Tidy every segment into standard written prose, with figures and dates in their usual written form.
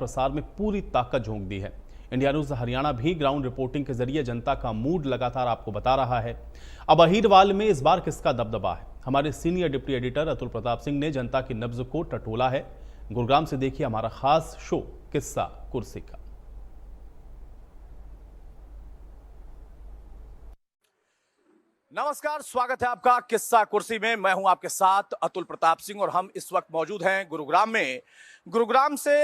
प्रसार में पूरी ताकत झोंक दी है। इंडिया न्यूज हरियाणा भी ग्राउंड रिपोर्टिंग के जरिए जनता का मूड लगातार आपको बता रहा है। अब अहीरवाल में इस बार किसका दबदबा है, हमारे senior deputy editor Atul Pratap Singh ने जनता की नब्ज को टटोला है। गुरुग्राम से देखिए हमारा खास शो किस्सा कुर्सी का। नमस्कार, स्वागत है आपका किस्सा कुर्सी में। मैं हूं आपके साथ अतुल प्रताप सिंह और हम इस वक्त मौजूद हैं गुरुग्राम में। गुरुग्राम से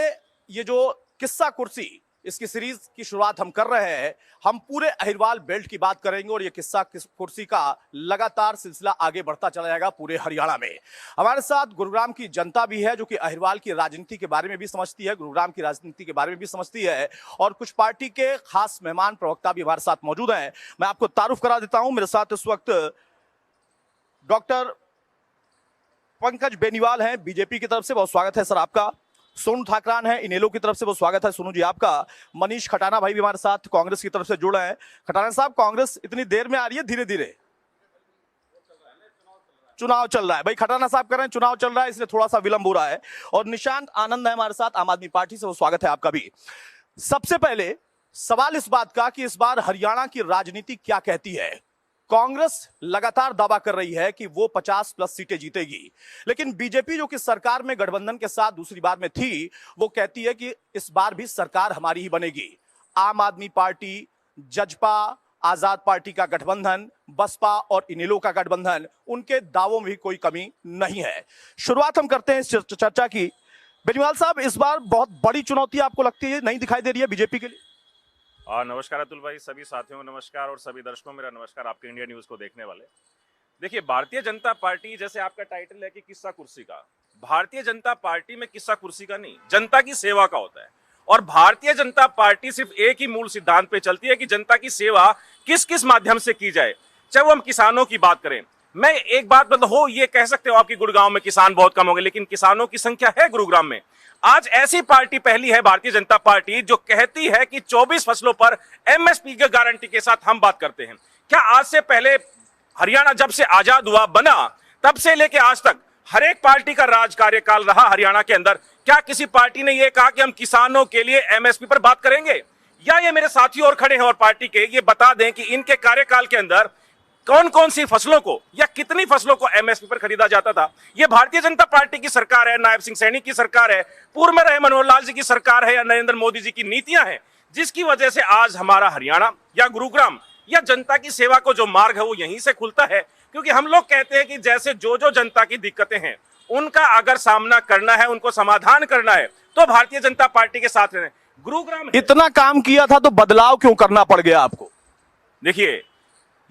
ये जो किस्सा कुर्सी, इसकी सीरीज की शुरुआत हम कर रहे हैं। हम पूरे अहिरवाल बेल्ट की बात करेंगे और ये किस्सा कुर्सी का लगातार सिलसिला आगे बढ़ता चला जाएगा पूरे हरियाणा में। हमारे साथ गुरुग्राम की जनता भी है जो कि अहिरवाल की राजनीति के बारे में भी समझती है, गुरुग्राम की राजनीति के बारे में भी समझती है, और कुछ पार्टी के खास मेहमान प्रवक्ता भी हमारे साथ मौजूद हैं। मैं आपको तारुफ करा देता हूं, मेरे साथ इस वक्त डॉक्टर पंकज बेनीवाल हैं बीजेपी की तरफ से, बहुत स्वागत है सर आपका। सोनू ठाकरान है इनेलो की तरफ से, बहुत स्वागत है सोनू जी आपका। मनीष खटाना भाई भी हमारे साथ कांग्रेस की तरफ से जुड़े हैं। खटाना साहब, कांग्रेस इतनी देर में आ रही है, धीरे धीरे चुनाव चल रहा है भाई, खटाना साहब कह रहे हैं चुनाव चल रहा है इसलिए थोड़ा सा विलंब हो रहा है। और निशांत आनंद है हमारे साथ आम आदमी पार्टी से, वो स्वागत है आपका भी। सबसे पहले सवाल इस बात का कि इस बार हरियाणा की राजनीति क्या कहती है। कांग्रेस लगातार दावा कर रही है कि वो 50+ सीटें जीतेगी, लेकिन बीजेपी जो कि सरकार में गठबंधन के साथ दूसरी बार में थी, वो कहती है कि इस बार भी सरकार हमारी ही बनेगी। आम आदमी पार्टी, जजपा, आजाद पार्टी का गठबंधन, बसपा और इनेलो का गठबंधन, उनके दावों में भी कोई कमी नहीं है। शुरुआत हम करते हैं इस चर्चा की। बेनीवाल साहब, इस बार बहुत बड़ी चुनौती आपको लगती है, नहीं दिखाई दे रही है बीजेपी के लिए? नमस्कार अतुल भाई, सभी साथियों को नमस्कार और सभी दर्शकों मेरा नमस्कार, आपके इंडिया न्यूज को देखने वाले। देखिए, भारतीय जनता पार्टी, जैसे आपका टाइटल है कि किस्सा कुर्सी का, भारतीय जनता पार्टी में किस्सा कुर्सी का नहीं, जनता की सेवा का होता है। और भारतीय जनता पार्टी सिर्फ एक ही मूल सिद्धांत पे चलती है कि जनता की सेवा किस किस माध्यम से की जाए। चाहे वो हम किसानों की बात करें, मैं एक बात मतलब हो ये कह सकते हो आपकी गुरुग्राम में किसान बहुत कम हो गए, लेकिन किसानों की संख्या है गुरुग्राम में। आज ऐसी पार्टी पहली है भारतीय जनता पार्टी जो कहती है कि 24 फसलों पर एमएसपी की गारंटी के साथ हम बात करते हैं। क्या आज से पहले हरियाणा जब से आजाद हुआ बना तब से लेके आज तक हर एक पार्टी का राज कार्यकाल रहा हरियाणा के अंदर, क्या किसी पार्टी ने यह कहा कि हम किसानों के लिए एमएसपी पर बात करेंगे? या ये मेरे साथी और खड़े हैं और पार्टी के ये बता दें कि इनके कार्यकाल के अंदर कौन कौन सी फसलों को या कितनी फसलों को एमएसपी पर खरीदा जाता था? ये भारतीय जनता पार्टी की सरकार है, नायब सिंह सैनी की सरकार है, पूर्व में रहे मनोहर लाल जी की सरकार है, या नरेंद्र मोदी जी की नीतियां हैं, जिसकी वजह से आज हमारा हरियाणा या गुरुग्राम या जनता की सेवा को जो मार्ग है वो यहीं से खुलता है। क्योंकि हम लोग कहते हैं कि जैसे जो जो जनता की दिक्कतें हैं उनका अगर सामना करना है, उनको समाधान करना है, तो भारतीय जनता पार्टी के साथ रहना। गुरुग्राम इतना काम किया था तो बदलाव क्यों करना पड़ गया आपको? देखिए,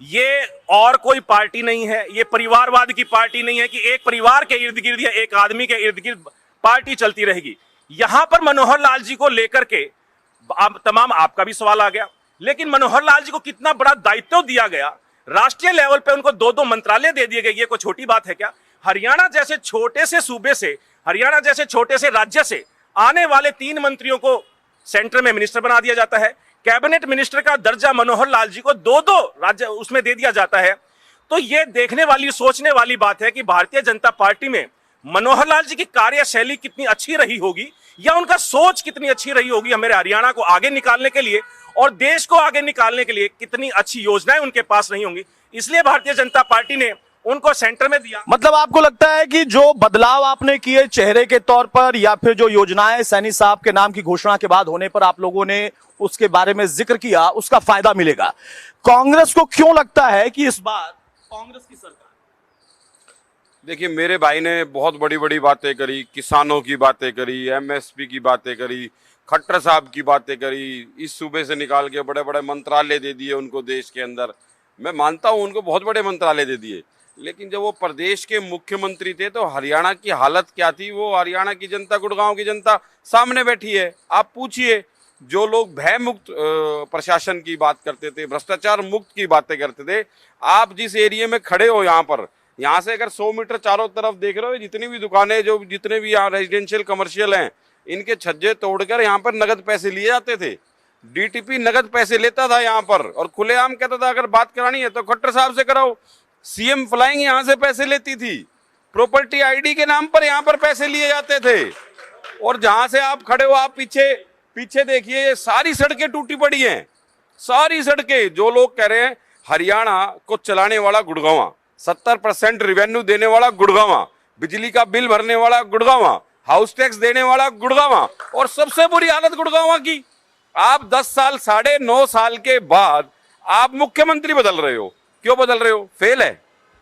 ये और कोई पार्टी नहीं है, ये परिवारवाद की पार्टी नहीं है कि एक परिवार के इर्द गिर्द या एक आदमी के इर्द गिर्द पार्टी चलती रहेगी। यहां पर मनोहर लाल जी को लेकर के तमाम आपका भी सवाल आ गया, लेकिन मनोहर लाल जी को कितना बड़ा दायित्व दिया गया, राष्ट्रीय लेवल पे उनको 2-2 मंत्रालय दे दिए गए, ये कोई छोटी बात है क्या? हरियाणा जैसे छोटे से सूबे से, हरियाणा जैसे छोटे से राज्य से आने वाले 3 मंत्रियों को सेंटर में मिनिस्टर बना दिया जाता है। कैबिनेट मिनिस्टर का दर्जा मनोहर लाल जी को 2-2 राज्य उसमें दे दिया जाता है। तो ये देखने वाली, सोचने वाली बात है कि भारतीय जनता पार्टी में मनोहर लाल जी की कार्यशैली कितनी अच्छी रही होगी या उनका सोच कितनी अच्छी रही होगी हमारे हरियाणा को आगे निकालने के लिए और देश को आगे निकालने के लिए कितनी अच्छी योजनाएं उनके पास नहीं होंगी, इसलिए भारतीय जनता पार्टी ने उनको सेंटर में दिया। मतलब आपको लगता है कि जो बदलाव आपने किए चेहरे के तौर पर या फिर जो योजनाएं सैनी साहब के नाम की घोषणा के बाद होने पर आप लोगों ने उसके बारे में जिक्र किया, उसका फायदा मिलेगा? कांग्रेस को क्यों लगता है कि इस बार कांग्रेस की सरकार? देखिए, मेरे भाई ने बहुत बड़ी बड़ी बातें करी, किसानों की बातें करी, एमएसपी की बातें करी, खट्टर साहब की बातें करी, इस सूबे से निकाल के बड़े बड़े मंत्रालय दे दिए उनको देश के अंदर। मैं मानता हूं उनको बहुत बड़े मंत्रालय दे दिए, लेकिन जब वो प्रदेश के मुख्यमंत्री थे तो हरियाणा की हालत क्या थी, वो हरियाणा की जनता, गुड़गांव की जनता सामने बैठी है। आप पूछिए, जो लोग भय मुक्त प्रशासन की बात करते थे, भ्रष्टाचार मुक्त की बातें करते थे, आप जिस एरिया में खड़े हो यहाँ से अगर 100 मीटर चारों तरफ देख रहे हो, जितनी भी दुकानें, जो जितने भी यहाँ रेजिडेंशियल कमर्शियल हैं, इनके छज्जे तोड़कर यहाँ पर नगद पैसे लिए जाते थे। डीटीपी नगद पैसे लेता था यहाँ पर और खुलेआम कहता था अगर बात करानी है तो खट्टर साहब से कराओ। सीएम फ्लाइंग यहाँ से पैसे लेती थी, प्रॉपर्टी आईडी के नाम पर यहाँ पर पैसे लिए जाते थे। और जहां से आप खड़े हो, आप पीछे पीछे देखिए, ये सारी सड़कें टूटी पड़ी हैं, सारी सड़कें। जो लोग कह रहे हैं हरियाणा को चलाने वाला गुड़गांव, 70% रेवेन्यू देने वाला गुड़गांव, बिजली का बिल भरने वाला गुड़गांव, हाउस टैक्स देने वाला गुड़गांव, और सबसे बुरी हालत गुड़गांव की। आप 10 साल, 9.5 साल के बाद आप मुख्यमंत्री बदल रहे हो। क्यों बदल रहे हो? फेल है,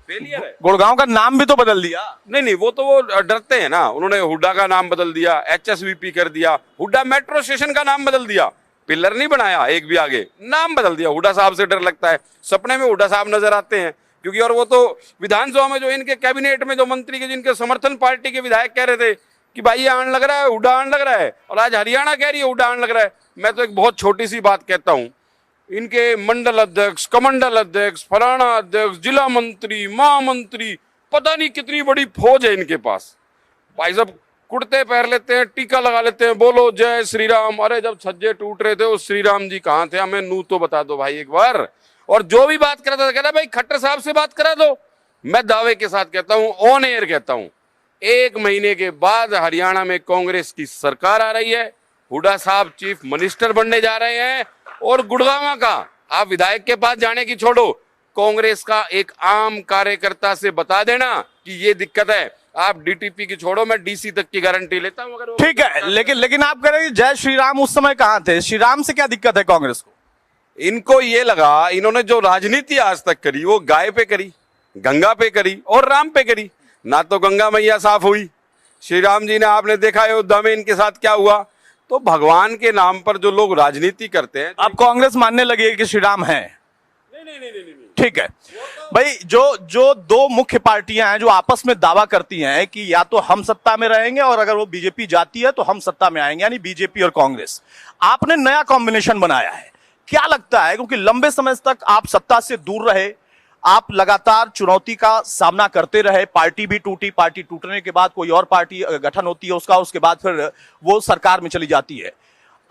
फेलियर है। गुड़गांव का नाम भी तो बदल दिया। नहीं, वो तो वो डरते हैं ना। उन्होंने हुड्डा का नाम बदल दिया, HSVP कर दिया, हुड्डा मेट्रो स्टेशन का नाम बदल दिया, पिलर नहीं बनाया एक भी आगे, नाम बदल दिया। हुड्डा साहब से डर लगता है, सपने में हुड्डा साहब नजर आते हैं क्योंकि, और वो तो विधानसभा में जो इनके कैबिनेट में जो मंत्री के, जिनके समर्थन पार्टी के विधायक कह रहे थे कि भाई ये आने लग रहा है, हुड्डा आने लग रहा है, और आज हरियाणा कह रही है हुड्डा आने लग रहा है। मैं तो एक बहुत छोटी सी बात कहता हूं, इनके मंडल अध्यक्ष, कमंडल अध्यक्ष, फलाना अध्यक्ष, जिला मंत्री, महामंत्री, पता नहीं कितनी बड़ी फौज है इनके पास। भाई साहब कुर्ते पहन लेते हैं, टीका लगा लेते हैं, बोलो जय श्री राम। अरे जब छज्जे टूट रहे थे वो श्री राम जी कहाँ थे? हमें नू तो बता दो भाई एक बार। और जो भी बात करता था, कहता भाई खट्टर साहब से बात करा दो। मैं दावे के साथ कहता हूं, ऑन एयर कहता हूं, 1 महीने के बाद हरियाणा में कांग्रेस की सरकार आ रही है, हुड्डा साहब चीफ मिनिस्टर बनने जा रहे हैं, और गुड़गांव का आप विधायक के पास जाने की छोड़ो, कांग्रेस का एक आम कार्यकर्ता से बता देना कि ये दिक्कत है। आप DTP की छोड़ो, मैं DC तक की गारंटी लेता हूं। अगर ठीक है, लेकिन आप कह रहे हैं जय श्री राम उस समय कहां थे? श्री राम से क्या दिक्कत है कांग्रेस को? इनको ये लगा, इन्होंने जो राजनीति आज तक करी वो गाय पे करी, गंगा पे करी और राम पे करी। ना तो गंगा मैया साफ हुई, श्री राम जी ने आपने देखा अयोध्या में इनके साथ क्या हुआ। तो भगवान के नाम पर जो लोग राजनीति करते हैं, अब कांग्रेस मानने लगी कि श्री राम है। नहीं। ठीक है भाई, जो दो मुख्य पार्टियां हैं जो आपस में दावा करती हैं कि या तो हम सत्ता में रहेंगे और अगर वो बीजेपी जाती है तो हम सत्ता में आएंगे, यानी बीजेपी और कांग्रेस। आपने नया कॉम्बिनेशन बनाया है, क्या लगता है? क्योंकि लंबे समय तक आप सत्ता से दूर रहे, आप लगातार चुनौती का सामना करते रहे, पार्टी भी टूटी, पार्टी टूटने के बाद कोई और पार्टी गठन होती है उसके बाद फिर वो सरकार में चली जाती है।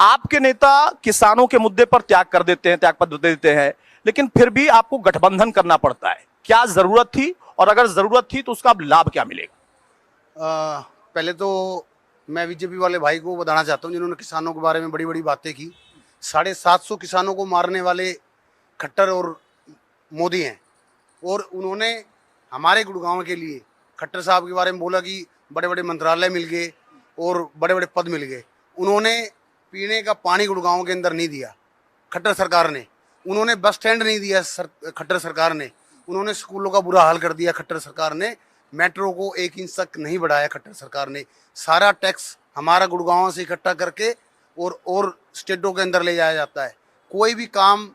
आपके नेता किसानों के मुद्दे पर त्याग कर देते हैं, त्यागपत्र दे देते हैं, लेकिन फिर भी आपको गठबंधन करना पड़ता है। क्या जरूरत थी, और अगर जरूरत थी तो उसका लाभ क्या मिलेगा? पहले तो मैं बीजेपी वाले भाई को बताना चाहता हूँ जिन्होंने किसानों के बारे में बड़ी बड़ी बातें की। 750 किसानों को मारने वाले खट्टर और मोदी हैं, और उन्होंने हमारे गुड़गांव के लिए खट्टर साहब के बारे में बोला कि बड़े बड़े मंत्रालय मिल गए और बड़े बड़े पद मिल गए। उन्होंने पीने का पानी गुड़गांव के अंदर नहीं दिया खट्टर सरकार ने, उन्होंने बस स्टैंड नहीं दिया खट्टर सरकार ने, उन्होंने स्कूलों का बुरा हाल कर दिया खट्टर सरकार ने, मेट्रो को 1 इंच तक नहीं बढ़ाया खट्टर सरकार ने, सारा टैक्स हमारा गुड़गांव से इकट्ठा करके और स्टेटों के अंदर ले जाया जाता है। कोई भी काम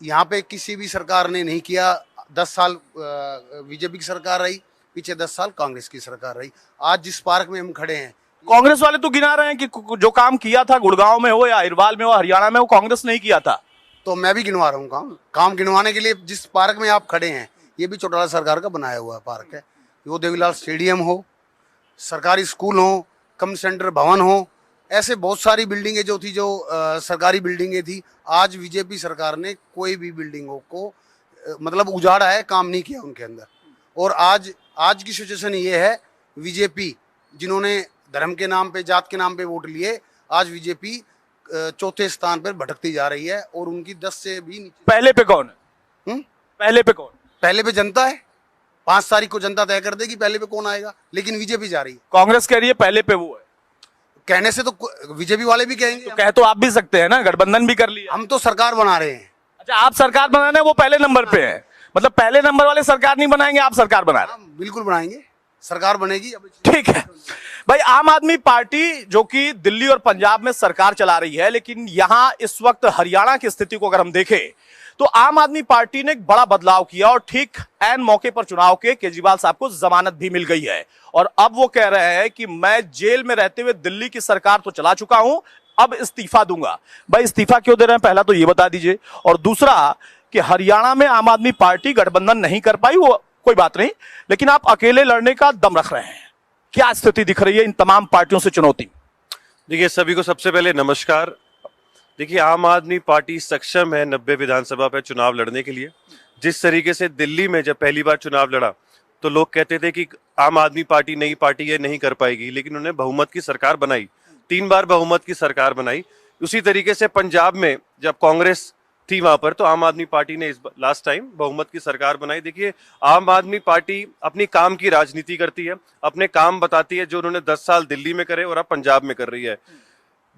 यहाँ पे किसी भी सरकार ने नहीं किया। 10 साल बीजेपी की सरकार रही, पीछे 10 साल कांग्रेस की सरकार रही। आज जिस पार्क में हम खड़े हैं, कांग्रेस वाले तो गिना रहे हैं कि जो काम किया था गुड़गांव में हो या अहिरवाल में हो, हरियाणा में हो, कांग्रेस नहीं किया था। तो मैं भी गिनवा रहा हूँ काम गिनवाने के लिए। जिस पार्क में आप खड़े हैं, ये भी चौटाला सरकार का बनाया हुआ पार्क है। वो देवीलाल स्टेडियम हो, सरकारी स्कूल हो, कम सेंटर भवन हो, ऐसे बहुत सारी बिल्डिंगें जो थी, जो सरकारी बिल्डिंगें थी, आज बीजेपी सरकार ने कोई भी बिल्डिंगों को मतलब उजाड़ा है, काम नहीं किया उनके अंदर। और आज की सिचुएशन ये है, बीजेपी जिन्होंने धर्म के नाम पे, जात के नाम पे वोट लिए, आज बीजेपी 4थे स्थान पर भटकती जा रही है, और उनकी 10 से भी नीचे। पहले पे कौन है? पहले पे कौन? पहले पे जनता है। 5 तारीख को जनता तय कर देगी पहले पे कौन आएगा, लेकिन बीजेपी जा रही है। कांग्रेस कह रही है पहले पे वो है। कहने से तो बीजेपी वाले भी कहेंगे, तो कह तो आप भी सकते हैं ना, गठबंधन भी कर लिया। हम तो सरकार बना रहे हैं। अच्छा, आप सरकार बना रहे हैं, वो पहले नंबर पे है, मतलब पहले नंबर वाले सरकार नहीं बनाएंगे, आप सरकार बना रहे हैं। बिल्कुल बनाएंगे, सरकार बनेगी। ठीक है भाई, आम आदमी पार्टी जो कि दिल्ली और पंजाब में सरकार चला रही है, लेकिन यहां इस वक्त हरियाणा की स्थिति को अगर हम देखें तो आम आदमी पार्टी ने एक बड़ा बदलाव किया, और ठीक ऐन मौके पर चुनाव के केजरीवाल साहब को जमानत भी मिल गई है, और अब वो कह रहे हैं कि मैं जेल में रहते हुए दिल्ली की सरकार तो चला चुका हूं, अब इस्तीफा दूंगा। भाई इस्तीफा क्यों दे रहे हैं, पहला तो ये बता दीजिए, और दूसरा कि हरियाणा में आम आदमी पार्टी गठबंधन नहीं कर पाई, वो कोई बात नहीं, लेकिन आप अकेले लड़ने का दम रख रहे हैं। क्या स्थिति दिख रही है इन तमाम पार्टियों से चुनौती? देखिए, सभी को सबसे पहले नमस्कार। देखिए, आम आदमी पार्टी सक्षम है 90 विधानसभा पे चुनाव लड़ने के लिए। जिस तरीके से दिल्ली में जब पहली बार चुनाव लड़ा तो लोग कहते थे कि आम आदमी पार्टी नई पार्टी है, नहीं कर पाएगी, लेकिन उन्होंने बहुमत की सरकार बनाई। 3 बार बहुमत की सरकार बनाई। उसी तरीके से पंजाब में जब कांग्रेस थी वहां पर, तो आम आदमी पार्टी ने इस लास्ट टाइम बहुमत की सरकार बनाई। देखिए, आम आदमी पार्टी अपनी काम की राजनीति करती है, अपने काम बताती है, जो उन्होंने 10 साल दिल्ली में करे और अब पंजाब में कर रही है।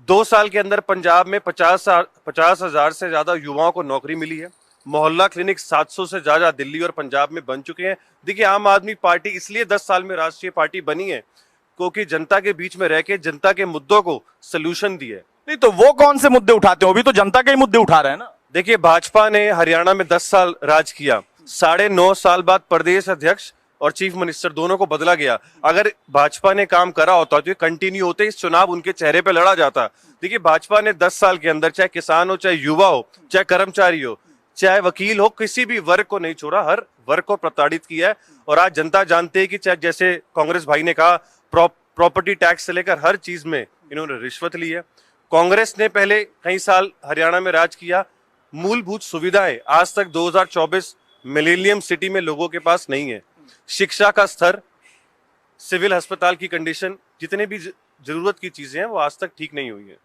2 साल के अंदर पंजाब में 50,000 से ज्यादा युवाओं को नौकरी मिली है। मोहल्ला क्लिनिक 700 से ज्यादा दिल्ली और पंजाब में बन चुके हैं। देखिए, आम आदमी पार्टी इसलिए 10 साल में राष्ट्रीय पार्टी बनी है क्योंकि जनता के बीच में रह के जनता के मुद्दों को सलूशन दिए। नहीं तो वो कौन से मुद्दे उठाते हो? अभी तो जनता के ही मुद्दे उठा रहे हैं ना। देखिए, भाजपा ने हरियाणा में 10 साल राज किया, 9.5 साल बाद प्रदेश अध्यक्ष और चीफ मिनिस्टर दोनों को बदला गया। अगर भाजपा ने काम करा होता तो ये कंटिन्यू होते, इस चुनाव उनके चेहरे पे लड़ा जाता। देखिए, भाजपा ने 10 साल के अंदर चाहे किसान हो, चाहे युवा हो, चाहे कर्मचारी हो, चाहे वकील हो, किसी भी वर्ग को नहीं छोड़ा, हर वर्ग को प्रताड़ित किया है। और आज जनता जानते है कि चाहे जैसे कांग्रेस भाई ने कहा, प्रॉपर्टी टैक्स से लेकर हर चीज में इन्होंने रिश्वत ली है। कांग्रेस ने पहले कई साल हरियाणा में राज किया, मूलभूत सुविधाएं आज तक 2024 मिलेनियम सिटी में लोगों के पास नहीं है। शिक्षा का स्तर, सिविल अस्पताल की कंडीशन, जितने भी जरूरत की चीजें हैं वो आज तक ठीक नहीं हुई है।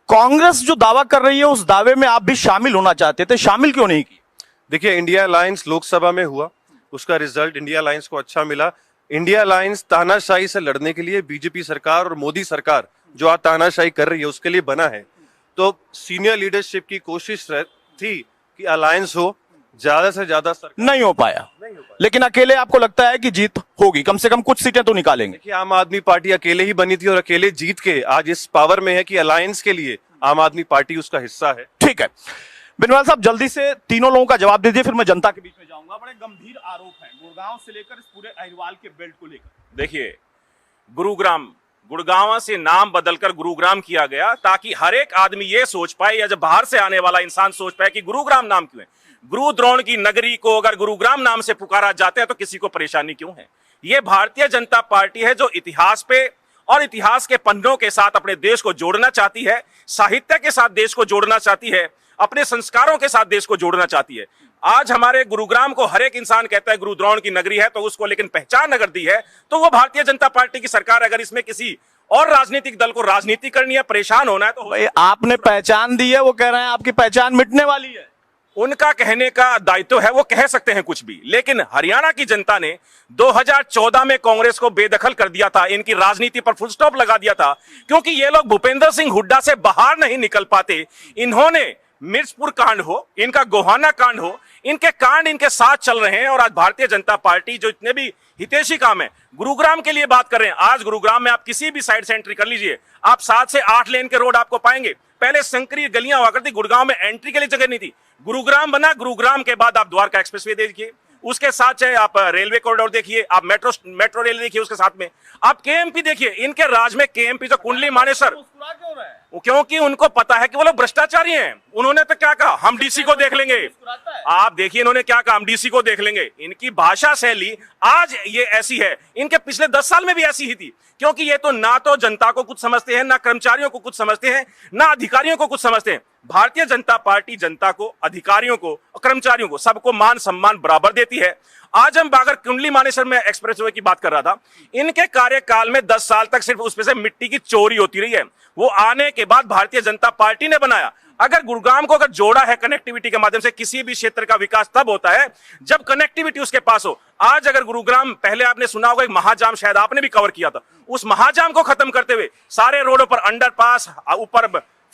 कांग्रेस जो दावा कर रही है उस दावे में आप भी शामिल होना चाहते थे, शामिल क्यों नहीं की? देखिए, इंडिया अलायंस लोकसभा में हुआ, उसका रिजल्ट इंडिया अलायंस को अच्छा मिला। इंडिया अलायंस तानाशाही से लड़ने के लिए बीजेपी सरकार और मोदी सरकार जो आज तानाशाही कर रही है उसके लिए बना है। तो सीनियर लीडरशिप की कोशिश थी कि अलायंस हो, ज्यादा से ज्यादा नहीं हो पाया। लेकिन अकेले आपको लगता है कि जीत होगी, कम से कम कुछ सीटें तो निकालेंगे? देखिए, आम आदमी पार्टी अकेले ही बनी थी और अकेले जीत के आज इस पावर में है कि अलायंस के लिए आम आदमी पार्टी उसका हिस्सा है। ठीक है, बिनवाल साहब जल्दी से तीनों लोगों का जवाब दीजिए, फिर मैं जनता के बीच में जाऊंगा। बड़े गंभीर आरोप हैं गुड़गांव से लेकर इस पूरे अहिरवाल के बेल्ट को लेकर। देखिए, गुड़गांव से नाम बदलकर गुरुग्राम किया गया ताकि हर एक आदमी ये सोच पाए, या जब बाहर से आने वाला इंसान सोच पाए कि गुरुग्राम नाम क्यों है। गुरु द्रोण की नगरी को अगर गुरुग्राम नाम से पुकारा जाता है तो किसी को परेशानी क्यों है? ये भारतीय जनता पार्टी है जो इतिहास पे और इतिहास के पन्नों के साथ अपने देश को जोड़ना चाहती है, साहित्य के साथ देश को जोड़ना चाहती है, अपने संस्कारों के साथ देश को जोड़ना चाहती है। आज हमारे गुरुग्राम को हर एक इंसान कहता है गुरु द्रोण की नगरी है, तो उसको लेकिन पहचान अगर दी है तो वो भारतीय जनता पार्टी की सरकार। अगर इसमें किसी और राजनीतिक दल को राजनीति करनी है, परेशान होना है, तो भाई आपने पहचान दी है, वो कह रहे हैं आपकी पहचान मिटने वाली है। उनका कहने का दायित्व है, वो कह सकते हैं कुछ भी। लेकिन हरियाणा की जनता ने 2014 में कांग्रेस को बेदखल कर दिया था, इनकी राजनीति पर फुल स्टॉप लगा दिया था, क्योंकि ये लोग भूपेंद्र सिंह हुड्डा से बाहर नहीं निकल पाते। इन्होंने मिर्चपुर कांड हो, इनका गोहाना कांड हो, इनके कांड इनके साथ चल रहे हैं। और आज भारतीय जनता पार्टी जो इतने भी हितैषी काम है, गुरुग्राम के लिए बात कर रहे हैं। आज गुरुग्राम में आप किसी भी साइड से एंट्री कर लीजिए, आप 7 से 8 लेन के रोड आपको पाएंगे। पहले संकरी गलियां हुआ करती, गुड़गांव में एंट्री के लिए जगह नहीं थी। गुरुग्राम बना, गुरुग्राम के बाद आप द्वारका एक्सप्रेसवे देखिए, उसके साथ चाहे आप रेलवे कॉरिडोर देखिए, आप मेट्रो रेल देखिए, उसके साथ में आप केएमपी देखिए। इनके राज में केएमपी जो कुंडली मानेसर, क्योंकि उनको पता है कि वो लोग भ्रष्टाचारी हैं। उन्होंने तो क्या कहा, हम डीसी को देख लेंगे। आप देखिए इन्होंने क्या कहा, हम डीसी को देख लेंगे। इनकी भाषा शैली आज ये ऐसी है, इनके पिछले 10 साल में भी ऐसी ही थी, क्योंकि ये तो ना तो जनता को कुछ समझते हैं, ना कर्मचारियों को कुछ समझते हैं, ना अधिकारियों को कुछ समझते हैं। भारतीय जनता पार्टी जनता को, अधिकारियों को और कर्मचारियों को, सबको मान सम्मान बराबर देती है। आज हम अगर कुंडली मानेसर में एक्सप्रेसवे की बात कर रहा था, इनके कार्यकाल में 10 साल तक सिर्फ उसमें से मिट्टी की चोरी होती रही है। वो आने के बाद भारतीय जनता पार्टी ने बनाया। अगर गुरुग्राम को अगर जोड़ा है कनेक्टिविटी के माध्यम से, किसी भी क्षेत्र का विकास तब होता है जब कनेक्टिविटी उसके पास हो। आज अगर गुरुग्राम, पहले आपने सुना होगा एक महाजाम, शायद आपने भी कवर किया था, उस महाजाम को खत्म करते हुए सारे रोडों पर अंडरपास, ऊपर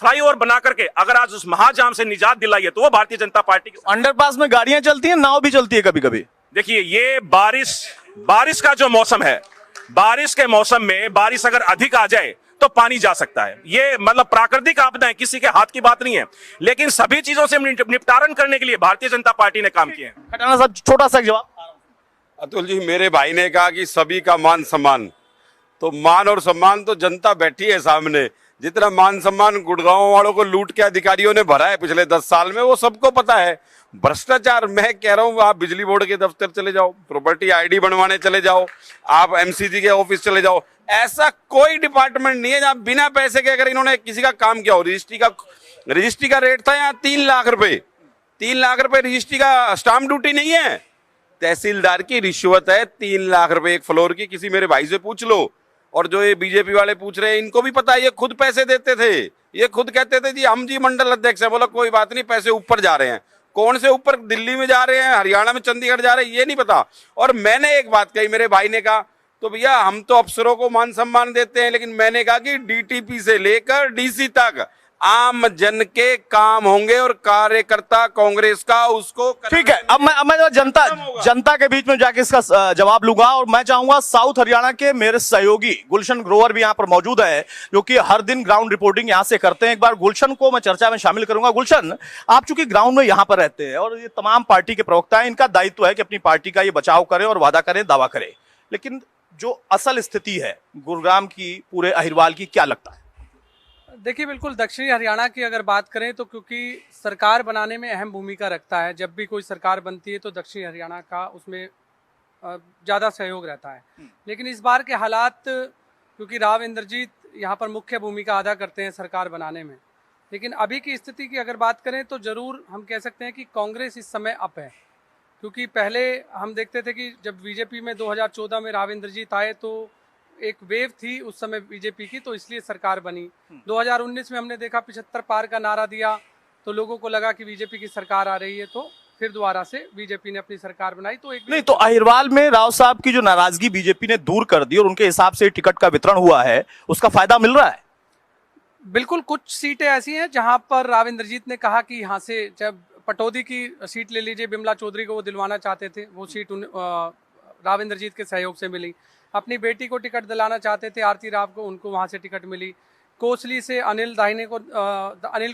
फ्लाईओवर बना करके अगर आज उस महाजाम से निजात दिलाई है, तो वो भारतीय जनता पार्टी की। अंडरपास में गाड़ियां चलती हैं, नाव भी चलती है कभी कभी। देखिए, ये बारिश का जो मौसम है, बारिश के मौसम में बारिश अगर अधिक आ जाए तो पानी जा सकता है। ये मतलब प्राकृतिक आपदा है, किसी के हाथ की बात नहीं है। लेकिन सभी चीजों से निपटारण करने के लिए भारतीय जनता पार्टी ने काम किया है। खटाना साहब छोटा सा जवाब। अतुल जी, मेरे भाई ने कहा कि सभी का मान सम्मान, तो मान और सम्मान तो जनता बैठी है सामने। जितना मान सम्मान गुड़गांव वालों को लूट के अधिकारियों ने भरा है पिछले 10 साल में, वो सबको पता है। भ्रष्टाचार, मैं कह रहा हूँ, आप बिजली बोर्ड के दफ्तर चले जाओ, प्रॉपर्टी आईडी बनवाने चले जाओ, आप एमसीजी के ऑफिस चले जाओ, ऐसा कोई डिपार्टमेंट नहीं है जहाँ बिना पैसे के अगर इन्होंने किसी का काम किया हो। रजिस्ट्री का रेट था यहाँ 3 लाख रुपए, 3 लाख रुपए रजिस्ट्री का स्टाम्प ड्यूटी नहीं है। तहसीलदार की रिश्वत है 3 लाख रुपए एक फ्लोर की, किसी मेरे भाई से पूछ लो। और जो ये बीजेपी वाले पूछ रहे हैं, इनको भी पता है, ये खुद पैसे देते थे, ये खुद कहते थे जी हम जी मंडल अध्यक्ष है। बोला कोई बात नहीं, पैसे ऊपर जा रहे हैं। कौन से ऊपर? दिल्ली में जा रहे हैं, हरियाणा में, चंडीगढ़ जा रहे हैं, ये नहीं पता। और मैंने एक बात कही, मेरे भाई ने कहा तो भैया हम तो अफसरों को मान सम्मान देते हैं, लेकिन मैंने कहा कि डीटीपी से लेकर डीसी तक आम जन के काम होंगे और कार्यकर्ता कांग्रेस का उसको ठीक है। अब मैं जनता के बीच में जाके इसका जवाब लूंगा, और मैं चाहूंगा साउथ हरियाणा के मेरे सहयोगी गुलशन ग्रोवर भी यहां पर मौजूद है, जो कि हर दिन ग्राउंड रिपोर्टिंग यहां से करते हैं। एक बार गुलशन को मैं चर्चा में शामिल करूंगा। गुलशन, आप चूंकि ग्राउंड में यहां पर रहते हैं और ये तमाम पार्टी के प्रवक्ता हैं, इनका दायित्व है कि अपनी पार्टी का ये बचाव करें और वादा करें, दावा करें, लेकिन जो असल स्थिति है गुरुग्राम की, पूरे अहिरवाल की, क्या लगता है? देखिए, बिल्कुल दक्षिणी हरियाणा की अगर बात करें तो क्योंकि सरकार बनाने में अहम भूमिका रखता है, जब भी कोई सरकार बनती है तो दक्षिणी हरियाणा का उसमें ज़्यादा सहयोग रहता है। लेकिन इस बार के हालात, क्योंकि राव इंद्रजीत यहाँ पर मुख्य भूमिका अदा करते हैं सरकार बनाने में, लेकिन अभी की स्थिति की अगर बात करें तो ज़रूर हम कह सकते हैं कि कांग्रेस इस समय अप है। क्योंकि पहले हम देखते थे कि जब बीजेपी में 2014 में राव इंद्रजीत आए तो एक वेव थी उस समय बीजेपी की, तो इसलिए सरकार बनी। 2019 में हमने देखा 75 पार का नारा दिया तो लोगों को लगा कि बीजेपी की सरकार आ रही है, तो फिर दोबारा से बीजेपी ने अपनी सरकार बनाई। तो एक नहीं, तो अहिरवाल में राव साहब की जो नाराजगी बीजेपी ने दूर कर दी और उनके हिसाब से टिकट का वितरण हुआ है, उसका फायदा मिल रहा है। बिल्कुल, कुछ सीटें ऐसी हैं जहां पर राव इंद्रजीत ने कहा कि यहाँ से, जब पटौदी की सीट ले लीजिए, बिमला चौधरी को वो दिलवाना चाहते थे, वो सीट राव इंद्रजीत के सहयोग से मिली। अपनी बेटी को टिकट दिलाना चाहते थे, आरती राव को, उनको वहाँ से टिकट मिली। कोसली से अनिल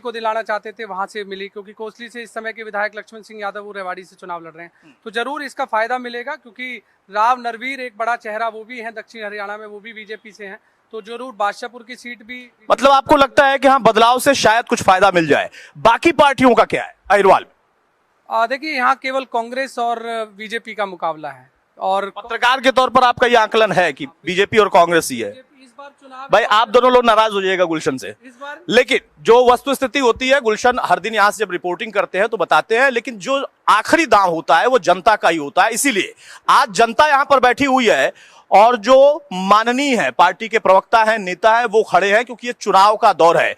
को दिलाना चाहते थे, वहाँ से मिली, क्योंकि कोसली से इस समय के विधायक लक्ष्मण सिंह यादव वो रेवाड़ी से चुनाव लड़ रहे हैं। तो जरूर इसका फायदा मिलेगा, क्योंकि राव नरवीर एक बड़ा चेहरा वो भी है दक्षिण हरियाणा में, वो भी बीजेपी से हैं, तो जरूर बादशाहपुर की सीट भी। मतलब आपको लगता है कि हाँ, बदलाव से शायद कुछ फायदा मिल जाए। बाकी पार्टियों का क्या है अहिरवाल में? देखिए, यहाँ केवल कांग्रेस और बीजेपी का मुकाबला है। और पत्रकार के तौर पर आपका ये आकलन है कि बीजेपी और कांग्रेस ही है? इस बार चुनाव, भाई आप दोनों लोग नाराज हो जाइएगा गुलशन से, इस बार, लेकिन जो वस्तु स्थिति होती है, गुलशन हर दिन यहां से जब रिपोर्टिंग करते हैं तो बताते हैं, लेकिन जो आखिरी दांव होता है वो जनता का ही होता है। इसीलिए आज जनता यहां पर बैठी हुई है और जो माननीय है, पार्टी के प्रवक्ता है, नेता है, वो खड़े हैं, क्योंकि ये चुनाव का दौर है।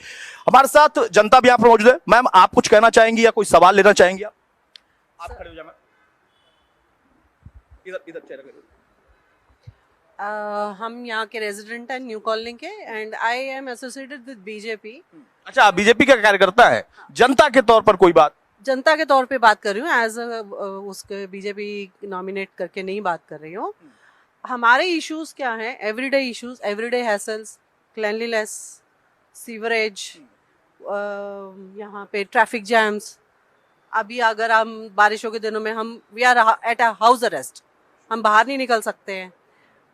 हमारे साथ जनता भी यहां पर मौजूद है। मैम, आप कुछ कहना चाहेंगी या कोई सवाल लेना चाहेंगी? आप खड़े हो जाए, इधर चेहरा करो। हम यहाँ के रेजिडेंट हैं, न्यू कॉलोनी के, and I am associated with BJP. अच्छा, बीजेपी का कार्यकर्ता है। जनता के तौर पर कोई बात? जनता के तौर पे बात कर रही हूँ, एज उसके बीजेपी नॉमिनेट करके नहीं बात कर रही हूँ। हमारे इश्यूज क्या हैं? Everyday issues, everyday hassles, cleanliness, sewerage, यहाँ पे ट्रैफिक जैम्स। अभी अगर हम बारिशों के दिनों में we are at a house arrest, हम बाहर नहीं निकल सकते हैं।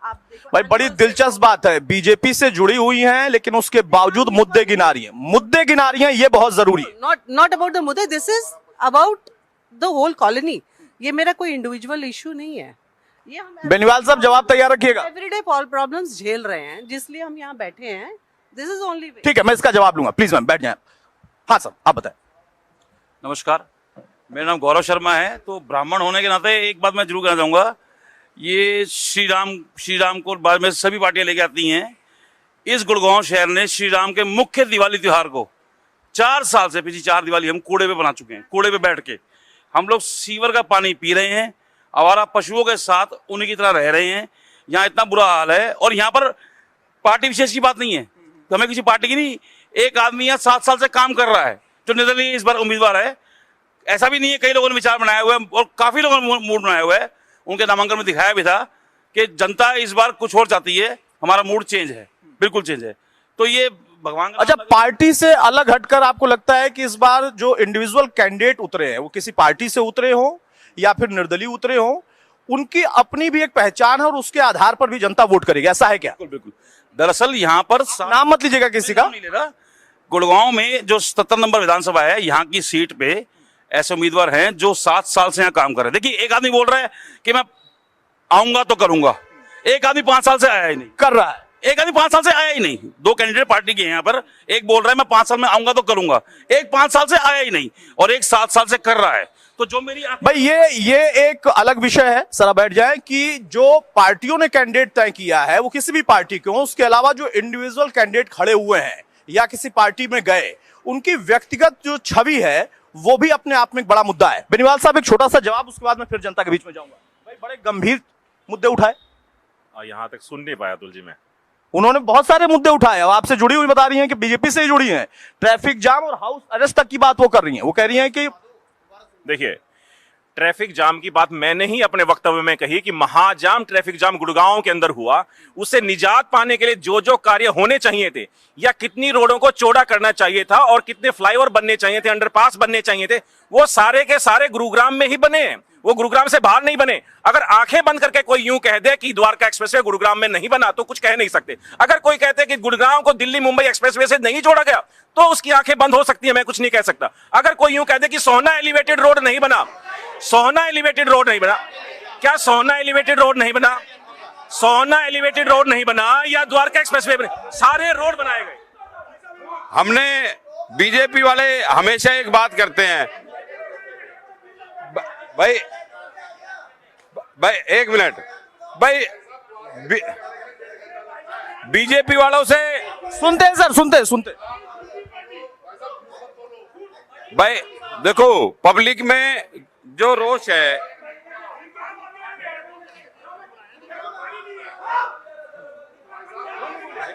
आप देखो, भाई बड़ी दिलचस्प बात है, बीजेपी से जुड़ी हुई हैं लेकिन उसके बावजूद मुद्दे गिना रही हैं, ये बहुत जरूरी है। नॉट अबाउट द मुद्दे, this is about the whole colony. ये मेरा कोई इंडिविजुअल इशू नहीं है। ये हम बेनीवाल साहब जवाब तैयार रखिएगा। एवरीडे प्रॉब्लम्स झेल रहे हैं, जिसलिए हम यहाँ बैठे हैं। This is only way. ठीक है, मैं इसका जवाब लूंगा। प्लीज मैम बैठ जाएं। हाँ सर, आप बताएं। नमस्कार, मेरा नाम गौरव शर्मा है। तो ब्राह्मण होने के नाते एक बात मैं जरूर कहना चाहूँगा, ये श्री राम को बाद में सभी पार्टियां लेके आती हैं। इस गुड़गांव शहर ने श्री राम के मुख्य दिवाली त्योहार को 4 साल से, पिछली 4 दिवाली हम कूड़े पे बना चुके हैं। कूड़े पे बैठ के हम लोग सीवर का पानी पी रहे हैं, आवारा पशुओं के साथ उन्हीं की तरह रह रहे हैं। यहाँ इतना बुरा हाल है, और यहाँ पर पार्टी विशेष की बात नहीं है, तो हमें किसी पार्टी की नहीं, एक आदमी यहाँ 7 साल से काम कर रहा है जो निर्दलीय इस बार उम्मीदवार है। ऐसा भी नहीं है, कई लोगों ने विचार बनाया हुआ है और काफी लोगों ने मूड बनाया हुआ है। उनके नामांकन में दिखाया भी था कि जनता इस बार कुछ और चाहती है, हमारा मूड चेंज है, बिल्कुल चेंज है। तो ये भगवान। अच्छा, पार्टी से अलग हटकर आपको लगता है कि इस बार जो इंडिविजुअल कैंडिडेट उतरे हैं, वो किसी पार्टी से उतरे हो या फिर निर्दलीय उतरे हो, उनकी अपनी भी एक पहचान है और उसके आधार पर भी जनता वोट करेगी, ऐसा है क्या? बिल्कुल। दरअसल यहाँ पर नाम मत लीजिएगा किसी का। नहीं ले रहा। गुड़गांव में जो 77 नंबर विधानसभा है, यहाँ की सीट पे ऐसे उम्मीदवार हैं जो 7 साल से यहाँ काम कर रहे हैं। देखिए, एक आदमी बोल रहा है कि मैं आऊंगा तो करूंगा, एक आदमी 5 साल से आया ही नहीं, कर रहा है। एक आदमी 5 साल से आया ही नहीं। 2 कैंडिडेट पार्टी के हैं यहाँ पर, एक बोल रहा है मैं 5 साल में आऊंगा तो करूंगा, एक 5 साल से आया ही नहीं और एक 7 साल से कर रहा है। तो जो मेरी भाई ये एक अलग विषय है, सर बैठ जाए, कि जो पार्टियों ने कैंडिडेट तय किया है वो किसी भी पार्टी के हो, उसके अलावा जो इंडिविजुअल कैंडिडेट खड़े हुए हैं या किसी पार्टी में गए, उनकी व्यक्तिगत जो छवि है वो भी अपने आप में एक बड़ा मुद्दा है। बेनीवाल साहब एक छोटा सा जवाब, उसके बाद मैं फिर जनता के बीच में जाऊंगा। भाई बड़े गंभीर मुद्दे उठाए, यहाँ तक सुन नहीं पाया अतुल जी मैं। उन्होंने बहुत सारे मुद्दे उठाए, अब आपसे जुड़ी हुई बता रही हैं कि बीजेपी से ही जुड़ी हैं, ट्रैफिक जाम और हाउस अरेस्ट तक की बात वो कर रही हैं। वो कह रही हैं कि देखिए, ट्रैफिक जाम की बात मैंने ही अपने वक्तव्य में कही कि महाजाम ट्रैफिक जाम गुड़गांव के अंदर हुआ, उससे निजात पाने के लिए जो जो कार्य होने चाहिए थे, या कितनी रोडों को चौड़ा करना चाहिए था और कितने फ्लाईओवर बनने चाहिए थे, अंडरपास बनने चाहिए थे, वो सारे के सारे गुरुग्राम में ही बने हैं, वो गुरुग्राम से बाहर नहीं बने। अगर आंखें बंद करके कोई यूं कह दे कि द्वारका एक्सप्रेसवे गुरुग्राम में नहीं बना तो कुछ कह नहीं सकते। अगर कोई कहते कि गुरुग्राम को दिल्ली मुंबई एक्सप्रेसवे से नहीं जोड़ा गया तो उसकी आंखें बंद हो सकती है, मैं कुछ नहीं कह सकता। अगर कोई यूं कह दे कि सोहना एलिवेटेड रोड नहीं बना, सोहना एलिवेटेड रोड नहीं बना, क्या सोहना एलिवेटेड रोड नहीं बना? सोहना एलिवेटेड रोड नहीं बना या द्वारका एक्सप्रेसवे बने, सारे रोड बनाए गए। हमने बीजेपी वाले हमेशा एक बात करते हैं भाई एक मिनट भाई, बीजेपी वालों से सुनते हैं सर, सुनते भाई देखो, पब्लिक में जो रोष है,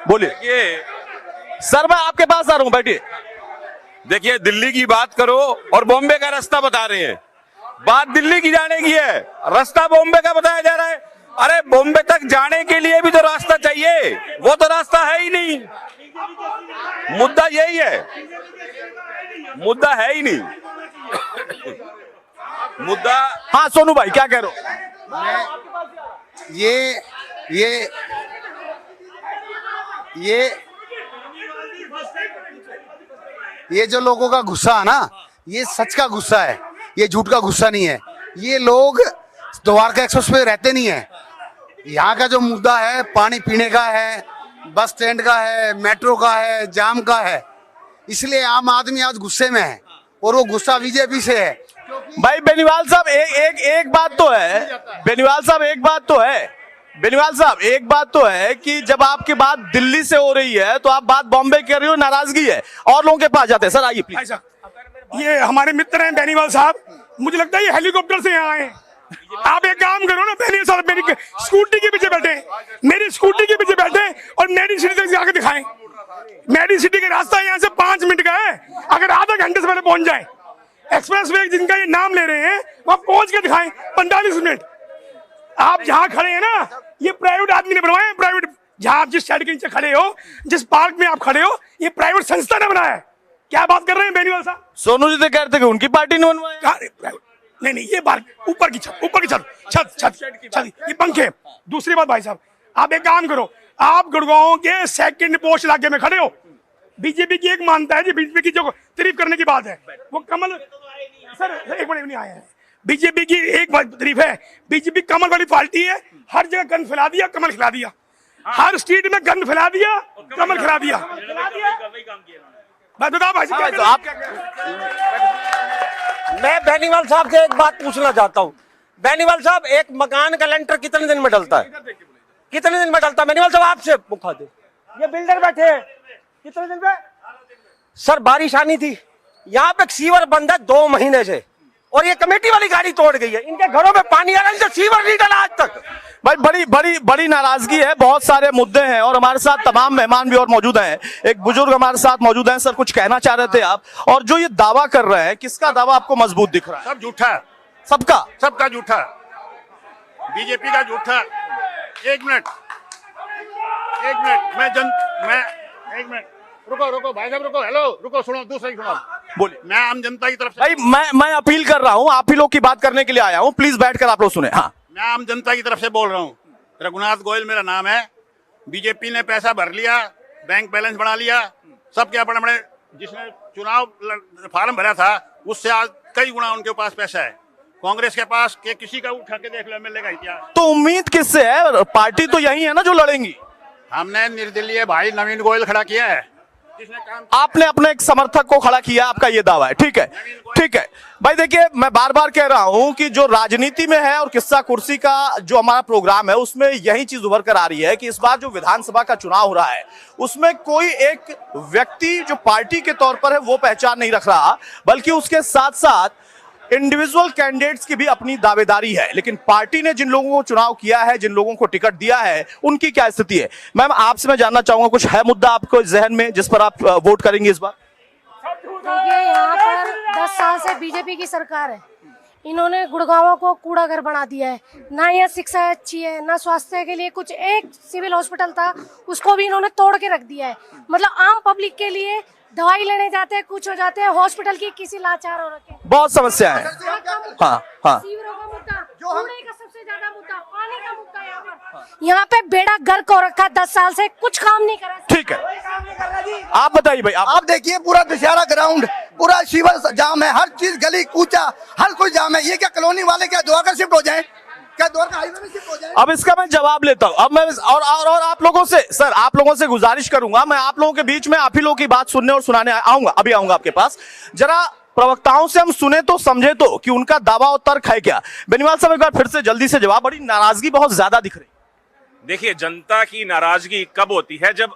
बोलिए सर, मैं आपके पास आ रहा हूं, बैठिए। देखिए, दिल्ली की बात करो और बॉम्बे का रास्ता बता रहे हैं। बात दिल्ली की जाने की है, रास्ता बॉम्बे का बताया जा रहा है। अरे बॉम्बे तक जाने के लिए भी तो रास्ता चाहिए, वो तो रास्ता है ही नहीं। मुद्दा यही है, मुद्दा है ही नहीं मुद्दा। हाँ सोनू भाई क्या कह रहे हो? ये जो लोगों का गुस्सा है ना, ये सच का गुस्सा है, ये झूठ का गुस्सा नहीं है। ये लोग द्वारका एक्सप्रेस पे रहते नहीं है। यहाँ का जो मुद्दा है पानी पीने का है, बस स्टैंड का है, मेट्रो का है, जाम का है, इसलिए आम आदमी आज गुस्से में है और वो गुस्सा बीजेपी से है। भाई बेनीवाल साहब एक बात तो है, बेनीवाल साहब एक बात तो है कि जब आपकी बात दिल्ली से हो रही है तो आप बात बॉम्बे कर रहे हो, नाराजगी है और लोगों के पास जाते हैं। सर आइए प्लीज। ये हमारे मित्र हैं बेनीवाल साहब, मुझे लगता है ये हेलीकॉप्टर से यहाँ आए। आप एक काम करो ना, बेनीवाल साहब मेरी स्कूटी के पीछे बैठे, मेरी स्कूटी के पीछे बैठे और मेरी सिटी तक जाकर दिखाएं। मेरी सिटी का रास्ता यहाँ से 5 मिनट का है, अगर आधा घंटे से पहले पहुंच जाए। एक्सप्रेस वे जिनका ये नाम ले रहे हैं वहां पहुंच के दिखाएं 45 मिनट। आप जहाँ खड़े हैं ना, ये प्राइवेट आदमी ने बनवाया है, प्राइवेट, जहाँ आप जिस साइड के नीचे खड़े हो, जिस पार्क में आप खड़े हो, ये प्राइवेट संस्था ने बनाया है। क्या बात कर रहे हैं बेनीवाल साहब? सोनू जी तो कहते कि उनकी पार्टी ने बनवाया। नहीं, ये बात ऊपर की छत, ये पंखे। दूसरी बात भाई साहब, आप एक काम करो, आप गुड़गांव के सेकंड पोस्ट इलाके में खड़े हो। बीजेपी की एक मानता है जी, बीजेपी की जो तारीफ करने की बात है वो कमल, सर एक मिनट नहीं आया है। बीजेपी की एक बात तारीफ है, बीजेपी कमल वाली पार्टी है, हर जगह गंद फैला दिया, कमल खिला दिया, हर स्ट्रीट में गंद फैला दिया, कमल खिला दिया। बात बताओ भाई साहब, आप क्या? मैं बेनीवाल साहब से एक बात पूछना चाहता हूँ। बेनीवाल साहब, एक मकान का लेंटर कितने दिन में डलता है? कितने दिन में डलता है बेनीवाल साहब? आपसे मुखा दे, ये बिल्डर बैठे हैं, कितने दिन में? सर बारिश आनी थी, यहाँ पे सीवर बंद है 2 महीने से और ये कमेटी वाली गाड़ी तोड़ गई है। इनके घरों में पानी आ रहा है, सीवर नहीं डला आज तक। भाई बड़ी नाराजगी है, बहुत सारे मुद्दे हैं और हमारे साथ तमाम मेहमान भी और मौजूद हैं। एक बुजुर्ग हमारे साथ मौजूद हैं। सर कुछ कहना चाह रहे थे आप, और जो ये दावा कर रहे हैं, किसका दावा आपको मजबूत दिख रहा है? सब झूठा है, सबका झूठा, बीजेपी का झूठा। एक मिनट, रुको भाई साहब, रुको, सुनो, दूसरी सुनो, बोलिए। मैं आम जनता की तरफ से, भाई मैं अपील कर रहा हूँ, आप ही लोग की बात करने के लिए आया हूँ, प्लीज बैठकर आप लोग सुने। हाँ, मैं आम जनता की तरफ से बोल रहा हूँ। रघुनाथ गोयल मेरा नाम है। बीजेपी ने पैसा भर लिया, बैंक बैलेंस बढ़ा लिया, सब क्या बड़े जिसने चुनाव फार्म भरा था उससे आज कई गुना उनके पास पैसा है। कांग्रेस के पास के किसी का उठा के देख लो एमएलए का इतिहास। तो उम्मीद किससे है? पार्टी तो यही है ना जो लड़ेंगी। हमने निर्दलीय भाई नवीन गोयल खड़ा किया है आपने अपने एक समर्थक को खड़ा किया, आपका ये दावा है, ठीक है, ठीक है भाई। देखिए, मैं बार बार कह रहा हूं कि जो राजनीति में है और किस्सा कुर्सी का जो हमारा प्रोग्राम है उसमें यही चीज उभर कर आ रही है कि इस बार जो विधानसभा का चुनाव हो रहा है उसमें कोई एक व्यक्ति जो पार्टी के तौर पर है वो पहचान नहीं रख रहा, बल्कि उसके साथ साथ इंडिविजुअल कैंडिडेट्स की भी अपनी दावेदारी है। लेकिन पार्टी ने जिन लोगों को चुनाव किया है, जिन लोगों को टिकट दिया है, उनकी क्या स्थिति है? मैम, आपसे मैं जानना चाहूंगा, कुछ है मुद्दा आपको जहन में जिस पर आप वोट करेंगे इस बार? देखिए, यहाँ पर 10 साल से बीजेपी की सरकार है। इन्होंने गुड़गांव को कूड़ा घर बना दिया है। ना यहाँ शिक्षा अच्छी है, ना स्वास्थ्य के लिए कुछ, एक सिविल हॉस्पिटल था उसको भी इन्होंने तोड़ के रख दिया है। मतलब आम पब्लिक के लिए दवाई लेने जाते हैं, कुछ हो जाते हैं, हॉस्पिटल की किसी लाचार हो रखे, बहुत समस्या है। हाँ हाँ, सीवरों का मुद्दा, कूड़े का सबसे ज्यादा मुद्दा, पानी का मुद्दा। यहाँ पे बेड़ा गर्क हो रखा, 10 साल से कुछ काम नहीं करा। ठीक है, आप बताइए भाई। आप देखिए, पूरा दशहरा ग्राउंड पूरा शिवर जाम है, हर चीज गली कूचा हर कोई जाम है। ये क्या कॉलोनी वाले क्या द्वारका शिफ्ट हो जाए? क्या द्वारका हाईवे में शिफ्ट हो जाए? अब इसका मैं जवाब लेता हूं। अब मैं और आप लोगों से, सर, आप लोगों से गुजारिश करूंगा, मैं आप लोगों के बीच में आप ही लोगों की बात सुनने और सुनाने आऊंगा, अभी आऊंगा आपके पास। जरा प्रवक्ताओं से हम सुने तो समझे तो कि उनका दावा और तर्क है क्या। बेनीवाल साहब, एक बार फिर से जल्दी से जवाब। बड़ी नाराजगी बहुत ज्यादा दिख रही। देखिए, जनता की नाराजगी कब होती है? जब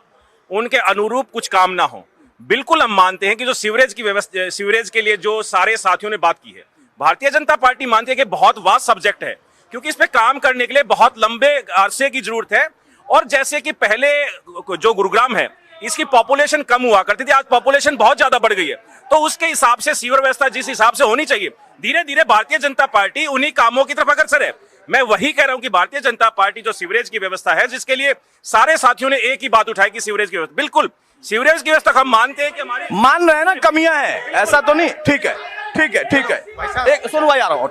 उनके अनुरूप कुछ काम ना हो। बिल्कुल हम मानते हैं कि जो सीवरेज की व्यवस्था, सीवरेज के लिए जो सारे साथियों ने बात की है, भारतीय जनता पार्टी मानती है कि बहुत वास्ट सब्जेक्ट है, क्योंकि इस पे काम करने के लिए बहुत लंबे अरसे की जरूरत है। और जैसे कि पहले जो गुरुग्राम है, इसकी पॉपुलेशन कम हुआ करती थी, आज पॉपुलेशन बहुत ज्यादा बढ़ गई है, तो उसके हिसाब से सीवर व्यवस्था जिस हिसाब से होनी चाहिए, धीरे धीरे भारतीय जनता पार्टी उन्हीं कामों की तरफ अग्रसर है। मैं वही कह रहा हूं कि भारतीय जनता पार्टी जो सीवरेज की व्यवस्था है, जिसके लिए सारे साथियों ने एक ही बात उठाई कि सीवरेज की व्यवस्था, बिल्कुल सीवरेज की व्यवस्था हम मानते हैं कि हमारे, मान रहे हैं ना, कमियां हैं, ऐसा तो नहीं। ठीक है, ठीक है, ठीक है। एक सुनो भाई, आ रहा हूं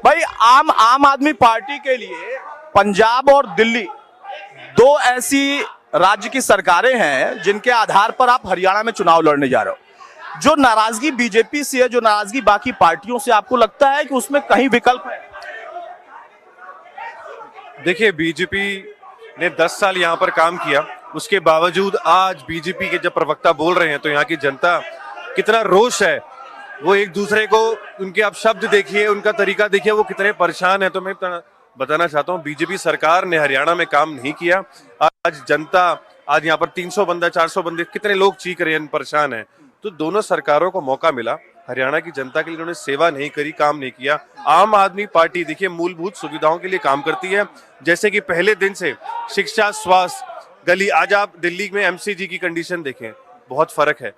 भाई। आम आदमी पार्टी के लिए पंजाब और दिल्ली दो ऐसी राज्य की सरकारें हैं जिनके आधार पर आप हरियाणा में चुनाव लड़ने जा रहे हो। जो नाराजगी बीजेपी से है, जो नाराजगी बाकी पार्टियों से, आपको लगता है कि उसमें कहीं विकल्प है? देखिए, बीजेपी ने 10 साल यहाँ पर काम किया, उसके बावजूद आज बीजेपी के जब प्रवक्ता बोल रहे हैं तो यहाँ की जनता कितना रोष है, वो एक दूसरे को, उनके आप शब्द देखिए, उनका तरीका देखिए, वो कितने परेशान है। तो मैं बताना चाहता हूँ, बीजेपी सरकार ने हरियाणा में काम नहीं किया। आज जनता, आज यहाँ पर 300 बंदा, 400 बंदे, कितने लोग चीख रहे हैं, परेशान हैं। तो दोनों सरकारों को मौका मिला, हरियाणा की जनता के लिए उन्होंने सेवा नहीं करी, काम नहीं किया। आम आदमी पार्टी देखिए मूलभूत सुविधाओं के लिए काम करती है, जैसे कि पहले दिन से शिक्षा, स्वास्थ्य, गली। आज आप दिल्ली में एमसीजी की कंडीशन देखें, बहुत फर्क है।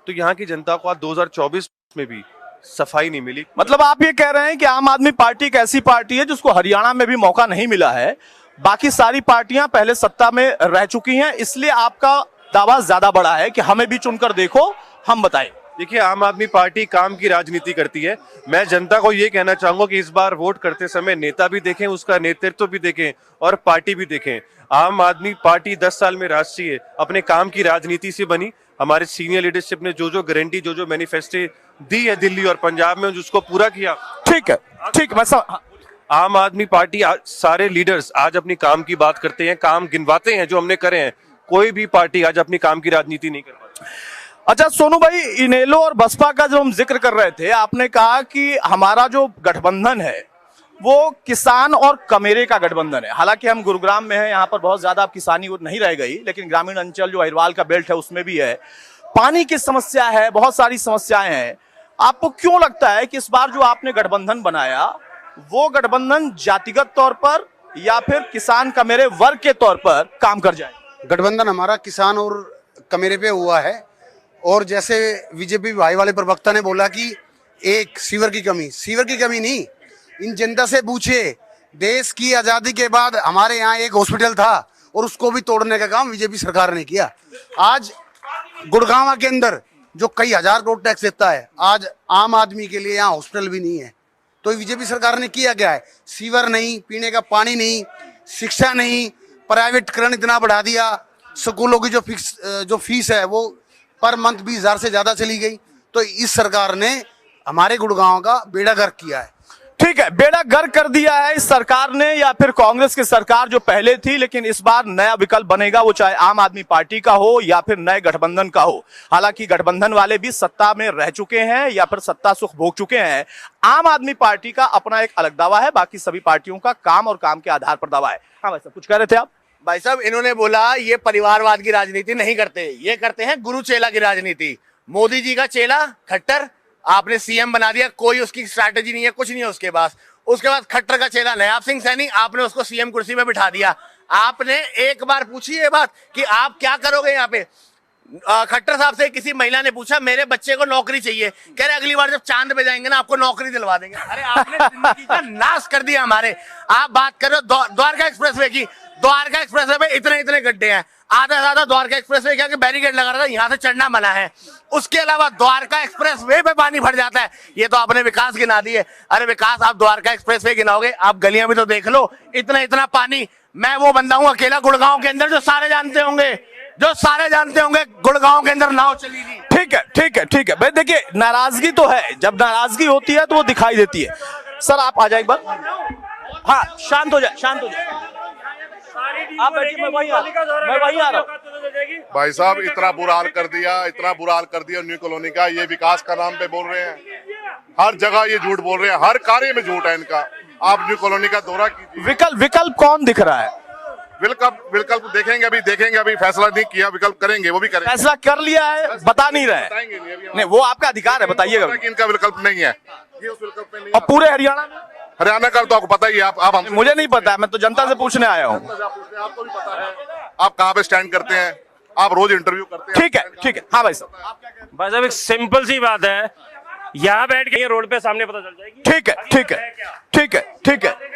तो यहाँ की जनता को आज 2024 में भी सफाई नहीं मिली। मतलब आप ये कह रहे हैं कि आम आदमी पार्टी एक ऐसी पार्टी है जिसको हरियाणा में भी मौका नहीं मिला है, बाकी सारी पार्टियां पहले सत्ता में रह चुकी हैं, इसलिए आपका दावा ज्यादा बड़ा है कि हमें भी चुनकर देखो, हम बताएं। देखिए, आम आदमी पार्टी काम की राजनीति करती है। मैं जनता को ये कहना चाहूंगा कि इस बार वोट करते समय नेता भी देखें, उसका नेतृत्व भी देखें और पार्टी भी देखें। आम आदमी पार्टी 10 साल में राष्ट्रीय अपने काम की राजनीति से बनी। हमारे सीनियर लीडरशिप ने जो गारंटी, जो मैनिफेस्टो दी है दिल्ली और पंजाब में, उसको पूरा किया। ठीक है, ठीक है। आम आदमी पार्टी, सारे लीडर्स आज अपनी काम की बात करते हैं, काम गिनवाते हैं जो हमने करे हैं। कोई भी पार्टी आज अपनी काम की राजनीति नहीं कर पाती। अच्छा सोनू भाई, इनेलो और बसपा का जब हम जिक्र कर रहे थे, आपने कहा कि हमारा जो गठबंधन है वो किसान और कमेरे का गठबंधन है। हालांकि हम गुरुग्राम में हैं, यहाँ पर बहुत ज्यादा किसानी नहीं रह गई, लेकिन ग्रामीण अंचल जो अहिरवाल का बेल्ट है उसमें भी है, पानी की समस्या है, बहुत सारी समस्याएं हैं। आपको क्यों लगता है कि इस बार जो आपने गठबंधन बनाया वो गठबंधन जातिगत तौर पर या फिर किसान कमेरे वर्ग के तौर पर काम कर जाए? गठबंधन हमारा किसान और कमेरे पे हुआ है। और जैसे बीजेपी भाई वाले प्रवक्ता ने बोला कि एक सीवर की कमी नहीं, इन जनता से पूछे, देश की आजादी के बाद हमारे यहाँ एक हॉस्पिटल था और उसको भी तोड़ने का काम बीजेपी सरकार ने किया। आज गुड़गांव के अंदर जो कई हजार करोड़ टैक्स देता है, आज आम आदमी के लिए यहाँ हॉस्पिटल भी नहीं है। तो बीजेपी सरकार ने किया क्या है? सीवर नहीं, पीने का पानी नहीं, शिक्षा नहीं, प्राइवेटीकरण इतना बढ़ा दिया, स्कूलों की जो फीस है वो पर मंथ 20,000 से ज्यादा चली गई। तो इस सरकार ने हमारे गुड़गांव का बेड़ा गर्क किया है। ठीक है, बेड़ा गर्क कर दिया है इस सरकार ने या फिर कांग्रेस की सरकार जो पहले थी, लेकिन इस बार नया विकल्प बनेगा, वो चाहे आम आदमी पार्टी का हो या फिर नए गठबंधन का हो। हालांकि गठबंधन वाले भी सत्ता में रह चुके हैं या फिर सत्ता सुख भोग चुके हैं। आम आदमी पार्टी का अपना एक अलग दावा है, बाकी सभी पार्टियों का काम और काम के आधार पर दावा है। हाँ भाई साहब, कुछ कह रहे थे आप? भाई साहब, इन्होंने बोला ये परिवारवाद की राजनीति नहीं करते, ये करते हैं गुरु चेला की राजनीति। मोदी जी का चेला खट्टर आपने सीएम बना दिया, कोई उसकी स्ट्रैटेजी नहीं है, कुछ नहीं है उसके पास। उसके बाद खट्टर का चेला नयाब सिंह सैनी, आपने उसको सीएम कुर्सी पे बिठा दिया। आपने एक बार पूछी ये बात कि आप क्या करोगे यहाँ पे? खट्टर साहब से किसी महिला ने पूछा मेरे बच्चे को नौकरी चाहिए, कह रहे अगली बार जब चांद पे जाएंगे ना आपको नौकरी दिलवा देंगे। अरे आपने जिंदगी का नाश कर दिया हमारे। आप बात कर रहे हो द्वारका एक्सप्रेसवे की, द्वारका एक्सप्रेसवे पे इतने इतने गड्ढे हैं, आधा से ज्यादा द्वारका एक्सप्रेसवे क्या बैरिकेड लगा रहा था, यहाँ से चढ़ना मना है। उसके अलावा द्वारका एक्सप्रेसवे पे पानी भर जाता है। ये तो आपने विकास गिना दिए। अरे विकास आप द्वारका एक्सप्रेसवे गिनाओगे, आप गलियां भी तो देख लो, इतना इतना पानी। मैं वो बंदा हूँ अकेला गुड़गांव के अंदर जो सारे जानते होंगे गुड़गांव के अंदर नाव चली थी। ठीक है, ठीक है, ठीक है भाई। देखिए, नाराजगी तो है, जब नाराजगी होती है तो वो दिखाई देती है। सर आप आ जाए एक बार। हाँ, शांत हो जाए, शांत हो जाए। आप बैठिए, मैं वहीं आ रहा हूँ। भाई साहब, इतना बुरा हाल कर दिया न्यू कॉलोनी का। ये विकास का नाम पे बोल रहे हैं, हर जगह ये झूठ बोल रहे हैं, हर कार्य में झूठ है इनका। आप न्यू कॉलोनी का दौरा कीजिए। विकल्प कौन दिख रहा है? विकल्प देखेंगे, अभी फैसला नहीं किया, विकल्प करेंगे, वो भी करेंगे। फैसला कर लिया है, बता नहीं रहे। नहीं, वो आपका अधिकार है, बताइएगा। इनका विकल्प नहीं है, ये उस विकल्प में नहीं। और पूरे हरियाणा का तो आपको पता ही है। आप मुझे नहीं पता है, मैं तो जनता से पूछने आया हूँ। आपको भी पता है आप कहाँ पे स्टैंड करते हैं, आप रोज इंटरव्यू करते हैं। ठीक है, ठीक है। हाँ भाई साहब। भाई साहब, एक सिंपल सी बात है, यहाँ बैठ के ये रोड पे सामने पता चल जाएगी। ठीक है, ठीक है, ठीक है, ठीक है।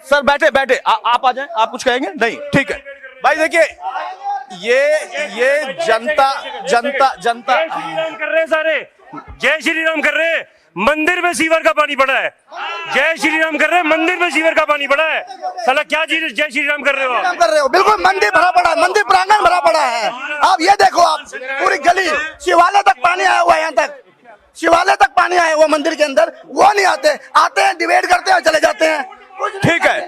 सर बैठे आप आ जाएं। आप कुछ कहेंगे? नहीं, ठीक है भाई। देखिए, ये जनता कर रहे हैं, सारे जय श्री राम कर रहे हैं, मंदिर में सीवर का पानी पड़ा है। जय श्री राम कर रहे हैं, मंदिर में सीवर का पानी पड़ा है। साला क्या चीज जय श्री राम कर रहे हो? कर रहे हो, बिल्कुल मंदिर भरा पड़ा है, मंदिर प्रांगण भरा पड़ा है। आप ये देखो, आप पूरी गली शिवालय तक पानी आया हुआ है, यहाँ तक शिवालय तक पानी आया हुआ मंदिर के अंदर। वो नहीं आते हैं, डिबेट करते हैं, चले जाते हैं। ठीक है,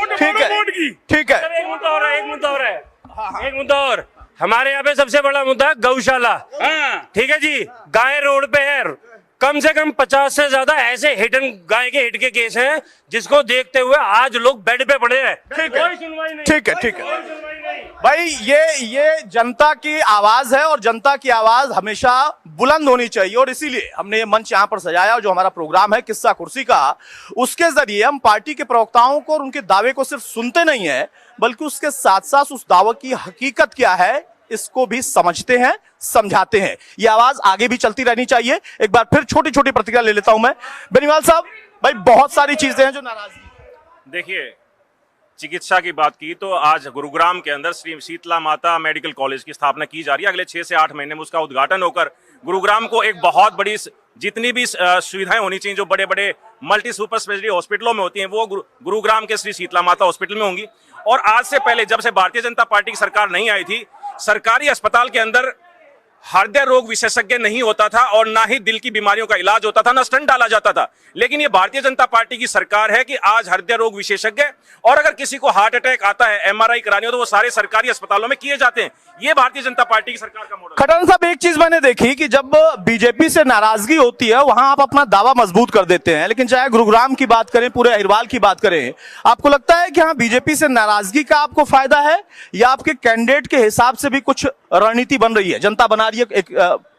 ठीक है, ठीक है। एक मुद्दा और हमारे यहाँ पे सबसे बड़ा मुद्दा है गौशाला। ठीक है जी, गाय रोड पे है, कम से कम 50 से ज्यादा ऐसे गाय के हिट के केस हैं जिसको देखते हुए आज लोग बेड पे पड़े हैं। ठीक है, ठीक है, ठीक है भाई। ये जनता की आवाज है और जनता की आवाज हमेशा बुलंद होनी चाहिए, और इसीलिए हमने ये मंच यहाँ पर सजाया। जो हमारा प्रोग्राम है किस्सा कुर्सी का, उसके जरिए हम पार्टी के प्रवक्ताओं को और उनके दावे को सिर्फ सुनते नहीं है, बल्कि उसके साथ साथ उस दावे की हकीकत क्या है इसको भी समझते हैं, समझाते हैं। ये आवाज आगे भी चलती रहनी चाहिए। एक बार फिर छोटी छोटी प्रतिक्रिया ले लेता हूं मैं। बेनीवाल साहब, भाई बहुत सारी चीजें हैं जो नाराजगी। देखिए, चिकित्सा की बात की तो आज गुरुग्राम के अंदर श्री शीतला माता मेडिकल कॉलेज की स्थापना की जा रही है। अगले 6 से 8 महीने में उसका उद्घाटन होकर गुरुग्राम को एक बहुत बड़ी जितनी भी सुविधाएं होनी चाहिए जो बड़े बड़े मल्टी सुपर स्पेशलिटी हॉस्पिटलों में होती हैं, वो गुरुग्राम के श्री शीतला माता हॉस्पिटल में होंगी। और आज से पहले, जब से भारतीय जनता पार्टी की सरकार नहीं आई थी, सरकारी अस्पताल के अंदर हृदय रोग विशेषज्ञ नहीं होता था और ना ही दिल की बीमारियों का इलाज होता था, ना स्टंट डाला जाता था। लेकिन ये भारतीय जनता पार्टी की सरकार है कि आज हृदय रोग विशेषज्ञ, और अगर किसी को हार्ट अटैक आता है, एमआरआई करानी हो, तो वो सारे सरकारी अस्पतालों में किए जाते हैं। ये भारतीय जनता पार्टी की सरकार का मॉडल। खट्टर साहब, एक चीज मैंने देखी कि जब बीजेपी से नाराजगी होती है वहां आप अपना दावा मजबूत कर देते हैं, लेकिन चाहे गुरुग्राम की बात करें, पूरे अहिरवाल की बात करें, आपको लगता है कि हाँ बीजेपी से नाराजगी का आपको फायदा है, या आपके कैंडिडेट के हिसाब से भी कुछ रणनीति बन रही है, जनता बना रही है? एक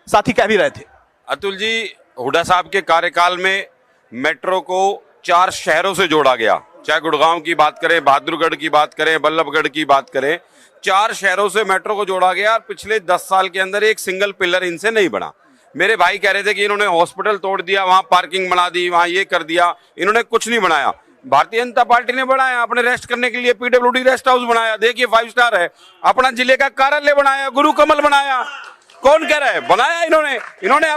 साथी कह भी रहे थे। अतुल जी, हुड्डा साहब के कार्यकाल में मेट्रो को 4 शहरों से जोड़ा गया, चाहे गुड़गांव की बात करें, बहादुरगढ़ की बात करें, बल्लभगढ़ की बात करें, 4 शहरों से मेट्रो को जोड़ा गया। और पिछले 10 साल के अंदर एक सिंगल पिलर इनसे नहीं बना। मेरे भाई कह रहे थे कि इन्होंने हॉस्पिटल तोड़ दिया, वहां पार्किंग बना दी, वहां ये कर दिया। इन्होंने कुछ नहीं बनाया। भारतीय जनता पार्टी ने बनाया, अपने रेस्ट करने के लिए पीडब्ल्यूडी रेस्ट हाउस बनाया, देखिए 5 स्टार है। अपना जिले का कार्यालय बनाया, गुरु कमल बनाया। कौन कह रहा है बनाया? इन्होंने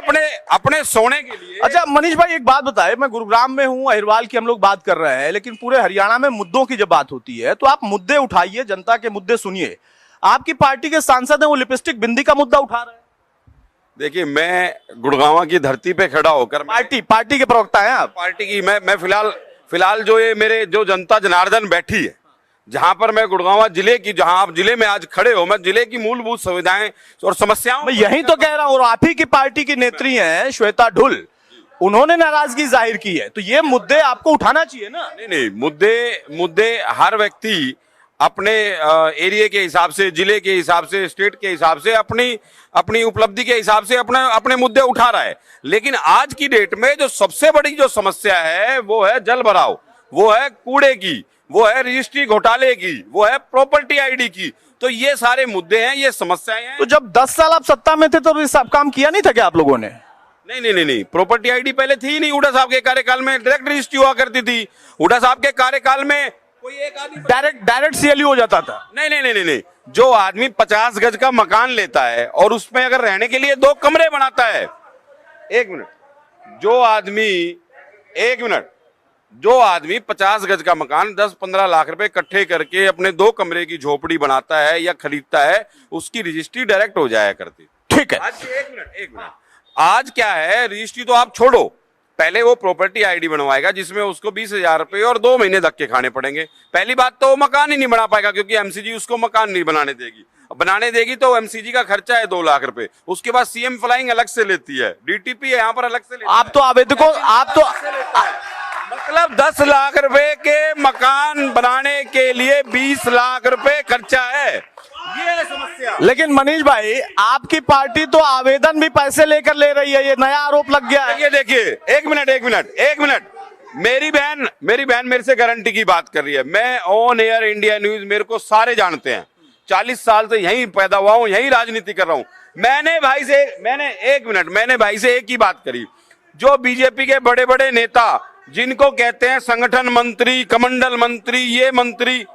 अपने सोने के लिए। अच्छा मनीष भाई, एक बात बताए, मैं गुरुग्राम में हूं, अहिरवाल की हम लोग बात कर रहे हैं, लेकिन पूरे हरियाणा में मुद्दों की जब बात होती है तो आप मुद्दे उठाइए, जनता के मुद्दे सुनिए। आपकी पार्टी के सांसद हैं, वो लिपस्टिक बिंदी का मुद्दा उठा रहे हैं। देखिए, मैं गुड़गांव की धरती पे खड़ा होकर पार्टी के प्रवक्ता हैं आप? पार्टी की मैं फिलहाल जो ये मेरे जो जनता जनार्दन बैठी है, जहां पर मैं गुड़गांव जिले की, जहां आप जिले में आज खड़े हो, मैं जिले की मूलभूत सुविधाएं और समस्याओं, मैं यही तो कह रहा हूं। और आप ही की पार्टी की नेत्री हैं श्वेता ढुल, उन्होंने नाराजगी जाहिर की है, तो ये मुद्दे आपको उठाना चाहिए ना। नहीं, मुद्दे हर व्यक्ति अपने एरिया के हिसाब से, जिले के हिसाब से, स्टेट के हिसाब से, अपनी उपलब्धि के हिसाब से अपने मुद्दे उठा रहा है। लेकिन आज की डेट में जो सबसे बड़ी जो समस्या है वो है जल भराव, वो है कूड़े की, वो है रजिस्ट्री घोटाले की, वो है प्रॉपर्टी आईडी की। तो ये सारे मुद्दे हैं, ये समस्याएं हैं। तो जब 10 साल आप सत्ता में थे तो ये सब काम किया नहीं था क्या आप लोगों ने? नहीं, प्रॉपर्टी आईडी पहले थी ही नहीं। हुड्डा साहब के कार्यकाल में डायरेक्ट रजिस्ट्री हुआ करती थी। हुड्डा साहब के कार्यकाल में कोई एक आदमी डायरेक्ट सीएलयू हो जाता था। नहीं, जो आदमी 50 गज का मकान लेता है और उसमें अगर रहने के लिए 2 कमरे बनाता है, एक मिनट, जो आदमी 50 गज का मकान 10-15 लाख रुपए इकट्ठे करके अपने 2 कमरे की झोपड़ी बनाता है या खरीदता है, उसकी रजिस्ट्री डायरेक्ट हो जाया करती। ठीक है। आज एक मिनट, आज क्या है, रजिस्ट्री तो आप छोड़ो, पहले वो प्रॉपर्टी आईडी बनवाएगा जिसमें उसको 20,000 रुपए और 2 महीने धक्के खाने पड़ेंगे। पहली बात तो वो मकान ही नहीं बना पाएगा, क्योंकि एमसीजी उसको मकान नहीं बनाने देगी। तो एमसीजी का खर्चा है 2 लाख रुपए। उसके बाद सीएम फ्लाइंग अलग से लेती है, डीटीपी यहाँ पर अलग से लेती है। आप तो आवेदकों, मतलब 10 लाख रुपए के मकान बनाने के लिए 20 लाख रुपए खर्चा है, ये है समस्या। लेकिन मनीष भाई, आपकी पार्टी तो आवेदन भी पैसे लेकर ले रही है, ये नया आरोप लग गया है। ये देखिए, एक मिनट, मेरी बहन मेरे से गारंटी की बात कर रही है। मैं ऑन एयर इंडिया न्यूज, मेरे को सारे जानते हैं, 40 साल से यहीं पैदा हुआ हूं, यहीं राजनीति कर रहा हूं। मैंने भाई से एक ही बात करी, जो बीजेपी के बड़े बड़े नेता जिनको कहते हैं संगठन मंत्री, कमंडल मंत्री, ये मंत्री,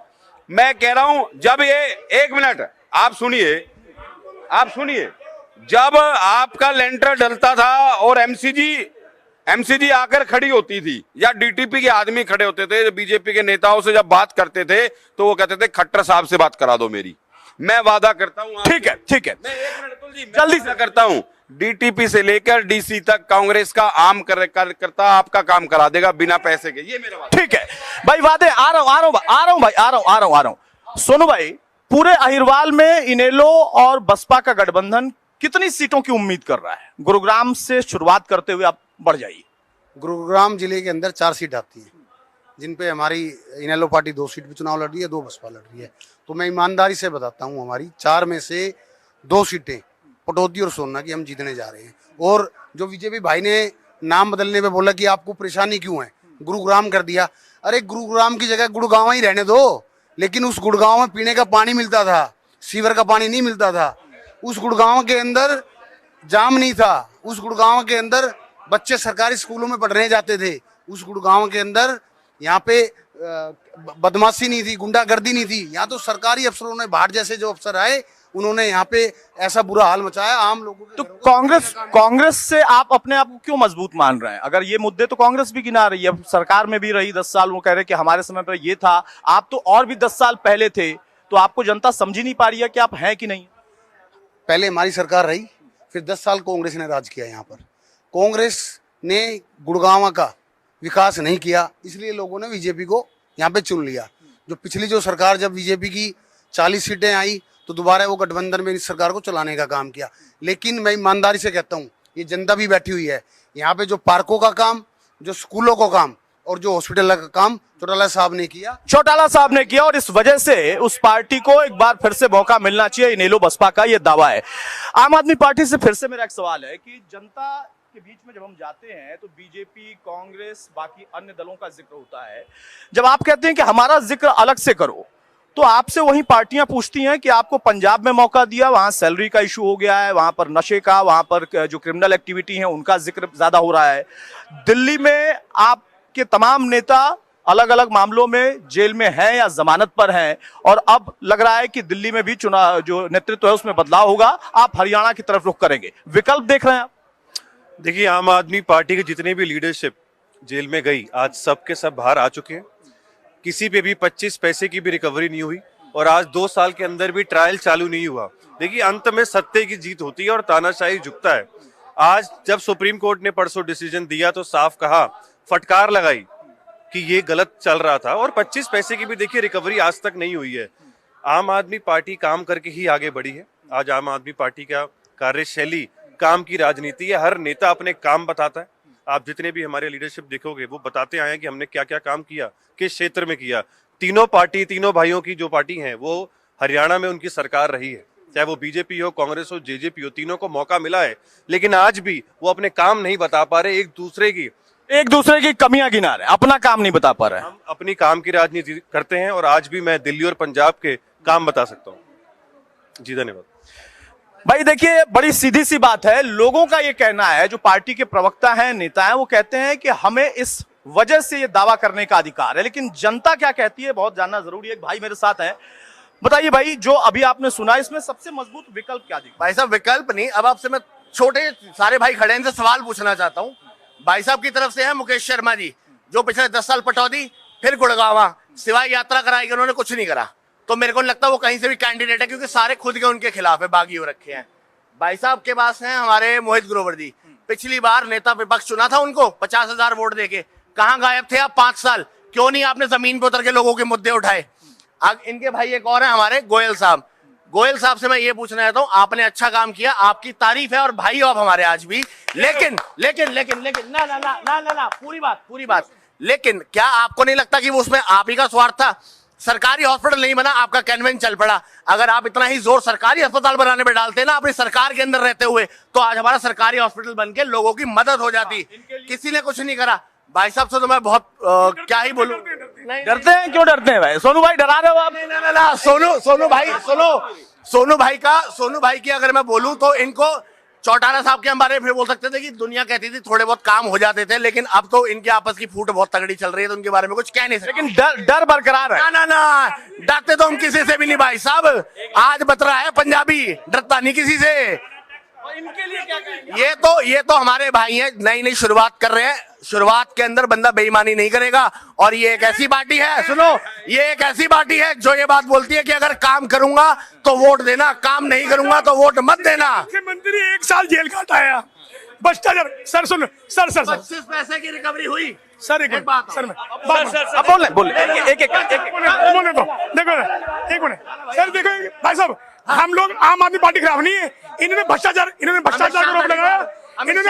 मैं कह रहा हूं, जब ये, एक मिनट आप सुनिए, जब आपका लेंटर डलता था और एमसीजी आकर खड़ी होती थी या डीटीपी के आदमी खड़े होते थे, बीजेपी के नेताओं से जब बात करते थे तो वो कहते थे खट्टर साहब से बात करा दो मेरी। मैं वादा करता हूं, ठीक है, मैं एक मिनट अतुल जी, जल्दी से करता हूं, डीटीपी से लेकर डीसी तक कांग्रेस का आम कार्यकर्ता आपका काम करा देगा बिना पैसे के, ये मेरा वादा। ठीक है भाई, वादे आ रहा हूं। सोनू भाई, पूरे अहिरवाल में इनेलो और बसपा का गठबंधन कितनी सीटों की उम्मीद कर रहा है? गुरुग्राम से शुरुआत करते हुए आप बढ़ जाइए। गुरुग्राम जिले के अंदर 4 सीट आती हैं, जिन पे हमारी इनेलो पार्टी 2 सीट पे चुनाव लड़ रही है, 2 बसपा लड़ रही है। तो मैं ईमानदारी से बताता हूँ, हमारी 4 में से 2 सीटें पटौदी और सोना की हम जीतने जा रहे हैं। और जो बीजेपी भाई ने नाम बदलने पे बोला कि आपको परेशानी क्यों है, गुरुग्राम कर दिया। अरे गुरुग्राम की जगह गुड़गांव ही रहने दो। लेकिन उस गुड़गांव में पीने का पानी मिलता था, सीवर का पानी नहीं मिलता था। उस गुड़गांव के अंदर जाम नहीं था। उस गुड़गांव के अंदर बच्चे सरकारी स्कूलों में पढ़ने जाते थे। उस गुड़गांव के अंदर यहाँ पे बदमाशी नहीं थी, गुंडागर्दी नहीं थी। यहाँ तो सरकारी अफसरों ने, भाट जैसे जो अफसर आए, उन्होंने यहाँ पे ऐसा बुरा हाल मचाया आम लोगों के। तो कांग्रेस से आप अपने आप को क्यों मजबूत मान रहे हैं? अगर ये मुद्दे तो कांग्रेस भी गिना रही है, सरकार में भी रही 10 साल, वो कह रहे कि हमारे समय पर ये था, आप तो और भी 10 साल पहले थे, तो आपको जनता समझ ही नहीं पा रही है कि आप हैं कि नहीं? पहले हमारी सरकार रही, फिर 10 साल कांग्रेस ने राज किया यहाँ पर। कांग्रेस ने गुड़गांव का विकास नहीं किया, इसलिए लोगों ने बीजेपी को यहाँ पे चुन लिया। जो पिछली जो सरकार, जब बीजेपी की 40 सीटें आई, तो दोबारा वो गठबंधन में इस सरकार को चलाने का काम किया। लेकिन मैं ईमानदारी से कहता हूँ, ये जनता भी बैठी हुई है यहाँ पे, जो पार्कों का काम, जो स्कूलों का काम और जो हॉस्पिटल का काम चौटाला साहब ने किया। और इस वजह से उस पार्टी को एक बार फिर से मौका मिलना चाहिए। इनेलो बसपा का ये दावा है। आम आदमी पार्टी से फिर से मेरा एक सवाल है कि जनता के बीच में जब हम जाते हैं तो बीजेपी, कांग्रेस, बाकी अन्य दलों का जिक्र होता है। जब आप कहते हैं कि हमारा जिक्र अलग से करो, तो आपसे वही पार्टियां पूछती हैं कि आपको पंजाब में मौका दिया, वहां सैलरी का इशू हो गया है, वहां पर नशे का, वहां पर जो क्रिमिनल एक्टिविटी है उनका जिक्र ज्यादा हो रहा है। दिल्ली में आपके तमाम नेता अलग अलग मामलों में जेल में हैं या जमानत पर हैं, और अब लग रहा है कि दिल्ली में भी चुनाव जो नेतृत्व है उसमें बदलाव होगा। आप हरियाणा की तरफ रुख करेंगे, विकल्प देख रहे हैं आप? देखिए, आम आदमी पार्टी की जितनी भी लीडरशिप जेल में गई, आज सब के सब बाहर आ चुके हैं। किसी पे भी 25 पैसे की भी रिकवरी नहीं हुई। और आज 2 साल के अंदर भी ट्रायल चालू नहीं हुआ। देखिए, अंत में सत्य की जीत होती है और तानाशाही झुकता है। आज जब सुप्रीम कोर्ट ने परसों डिसीजन दिया तो साफ कहा, फटकार लगाई कि ये गलत चल रहा था, और 25 पैसे की भी देखिए रिकवरी आज तक नहीं हुई है। आम आदमी पार्टी काम करके ही आगे बढ़ी है। आज आम आदमी पार्टी का कार्यशैली काम की राजनीति है। हर नेता अपने काम बताता है। आप जितने भी हमारे लीडरशिप देखोगे वो बताते आए हैं कि हमने क्या क्या काम किया, किस क्षेत्र में किया। तीनों भाइयों की जो पार्टी है वो हरियाणा में उनकी सरकार रही है, चाहे वो बीजेपी हो, कांग्रेस हो, जेजेपी हो, तीनों को मौका मिला है, लेकिन आज भी वो अपने काम नहीं बता पा रहे, एक दूसरे की कमियां गिना रहे, अपना काम नहीं बता पा रहे। हम अपनी काम की राजनीति करते हैं और आज भी मैं दिल्ली और पंजाब के काम बता सकता हूँ। जी धन्यवाद। भाई देखिए, बड़ी सीधी सी बात है, लोगों का ये कहना है, जो पार्टी के प्रवक्ता हैं, नेता हैं, वो कहते हैं कि हमें इस वजह से ये दावा करने का अधिकार है, लेकिन जनता क्या कहती है बहुत जानना जरूरी है। एक भाई मेरे साथ है, बताइए भाई, जो अभी आपने सुना, इसमें सबसे मजबूत विकल्प क्या दिखा? भाई साहब, विकल्प नहीं, अब आपसे मैं छोटे सारे भाई खड़े हैं, इनसे सवाल पूछना चाहता हूँ। भाई साहब की तरफ से है मुकेश शर्मा जी, जो पिछले 10 साल पटौदी, फिर गुड़गांवा, सिवाय यात्रा कराई गई, उन्होंने कुछ नहीं करा। तो मेरे को नहीं लगता वो कहीं से भी कैंडिडेट है, क्योंकि सारे खुद के उनके खिलाफ है, बागी हो रखे हैं। भाई साहब के पास हैं हमारे मोहित ग्रोवर जी, पिछली बार नेता विपक्ष चुना था उनको 50,000 वोट देके, कहाँ गायब थे आप 5 साल? क्यों नहीं आपने जमीन पर उतर के लोगों के मुद्दे उठाए? इनके भाई एक और है हमारे गोयल साहब। गोयल साहब से मैं ये पूछना चाहता हूँ, आपने अच्छा काम किया, आपकी तारीफ है, और भाई हो आप हमारे आज भी, लेकिन लेकिन लेकिन लेकिन ना ना ना ना ना ना पूरी बात, लेकिन क्या आपको नहीं लगता कि वो उसमें आप ही का स्वार्थ था? सरकारी हॉस्पिटल नहीं बना, आपका कैनवेन चल पड़ा। अगर आप इतना ही जोर सरकारी अस्पताल बनाने में डालते ना अपनी सरकार के अंदर रहते हुए, तो आज हमारा सरकारी हॉस्पिटल बन के लोगों की मदद हो जाती। किसी ने कुछ नहीं करा। भाई साहब से तो मैं बहुत क्या ही बोलूं। डरते हैं? क्यों डरते हैं भाई? सोनू भाई डरा रहे हो आप? ना, सोनू भाई की अगर मैं बोलूं तो इनको चौटाला साहब के बारे में फिर बोल सकते थे कि दुनिया कहती थी थोड़े बहुत काम हो जाते थे, लेकिन अब तो इनके आपस की फूट बहुत तगड़ी चल रही है, तो उनके बारे में कुछ कह नहीं सकते। लेकिन डर बरकरार है। ना, डरते तो हम किसी से भी नहीं भाई साहब। आज बतरा है पंजाबी, डरता नहीं किसी से। इनके लिए क्या कहेंगे? ये तो हमारे भाई हैं, नई शुरुआत कर रहे हैं। शुरुआत के अंदर बंदा बेईमानी नहीं करेगा, और ये एक ऐसी पार्टी है, सुनो, ये एक ऐसी पार्टी है जो ये बात बोलती है कि अगर काम करूंगा तो वोट देना, काम नहीं करूंगा तो वोट मत देना। मुख्यमंत्री 1 साल जेल काटाया, भ्रष्टाचार। सर सुनो, सर 25 पैसे की रिकवरी हुई। सर एक बात, सर बोले एक बोले तो देखो, एक मिनट सर, देखो भाई साहब, हम लोग आम आदमी पार्टी खराब नहीं है। इन्होंने भ्रष्टाचार का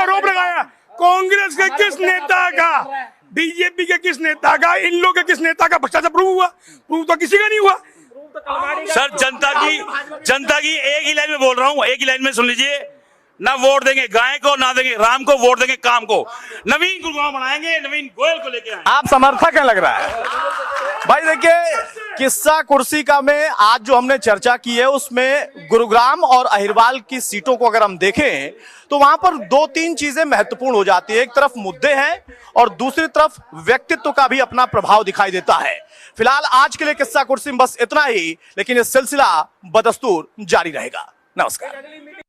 आरोप लगाया। कांग्रेस के किस नेता का, बीजेपी के किस नेता का, इन लोग के किस नेता का भ्रष्टाचार प्रूव हुआ? प्रूव तो किसी का नहीं हुआ। सर, जनता की एक ही लाइन में बोल रहा हूँ, एक ही लाइन में सुन लीजिए। ना वोट देंगे गाय को, ना देंगे राम को, वोट देंगे काम को। नवीन गुड़गांव बनाएंगे, नवीन गोयल को लेके आएंगे। आप समर्थक हैं लग रहा है भाई। देखिए, किस्सा कुर्सी का में आज जो हमने चर्चा की है, उसमें गुरुग्राम और अहिरवाल की सीटों को अगर हम देखें तो वहां पर 2-3 चीजें महत्वपूर्ण हो जाती है। एक तरफ मुद्दे हैं और दूसरी तरफ व्यक्तित्व का भी अपना प्रभाव दिखाई देता है। फिलहाल आज के लिए किस्सा कुर्सी में बस इतना ही, लेकिन ये सिलसिला बदस्तूर जारी रहेगा। नमस्कार।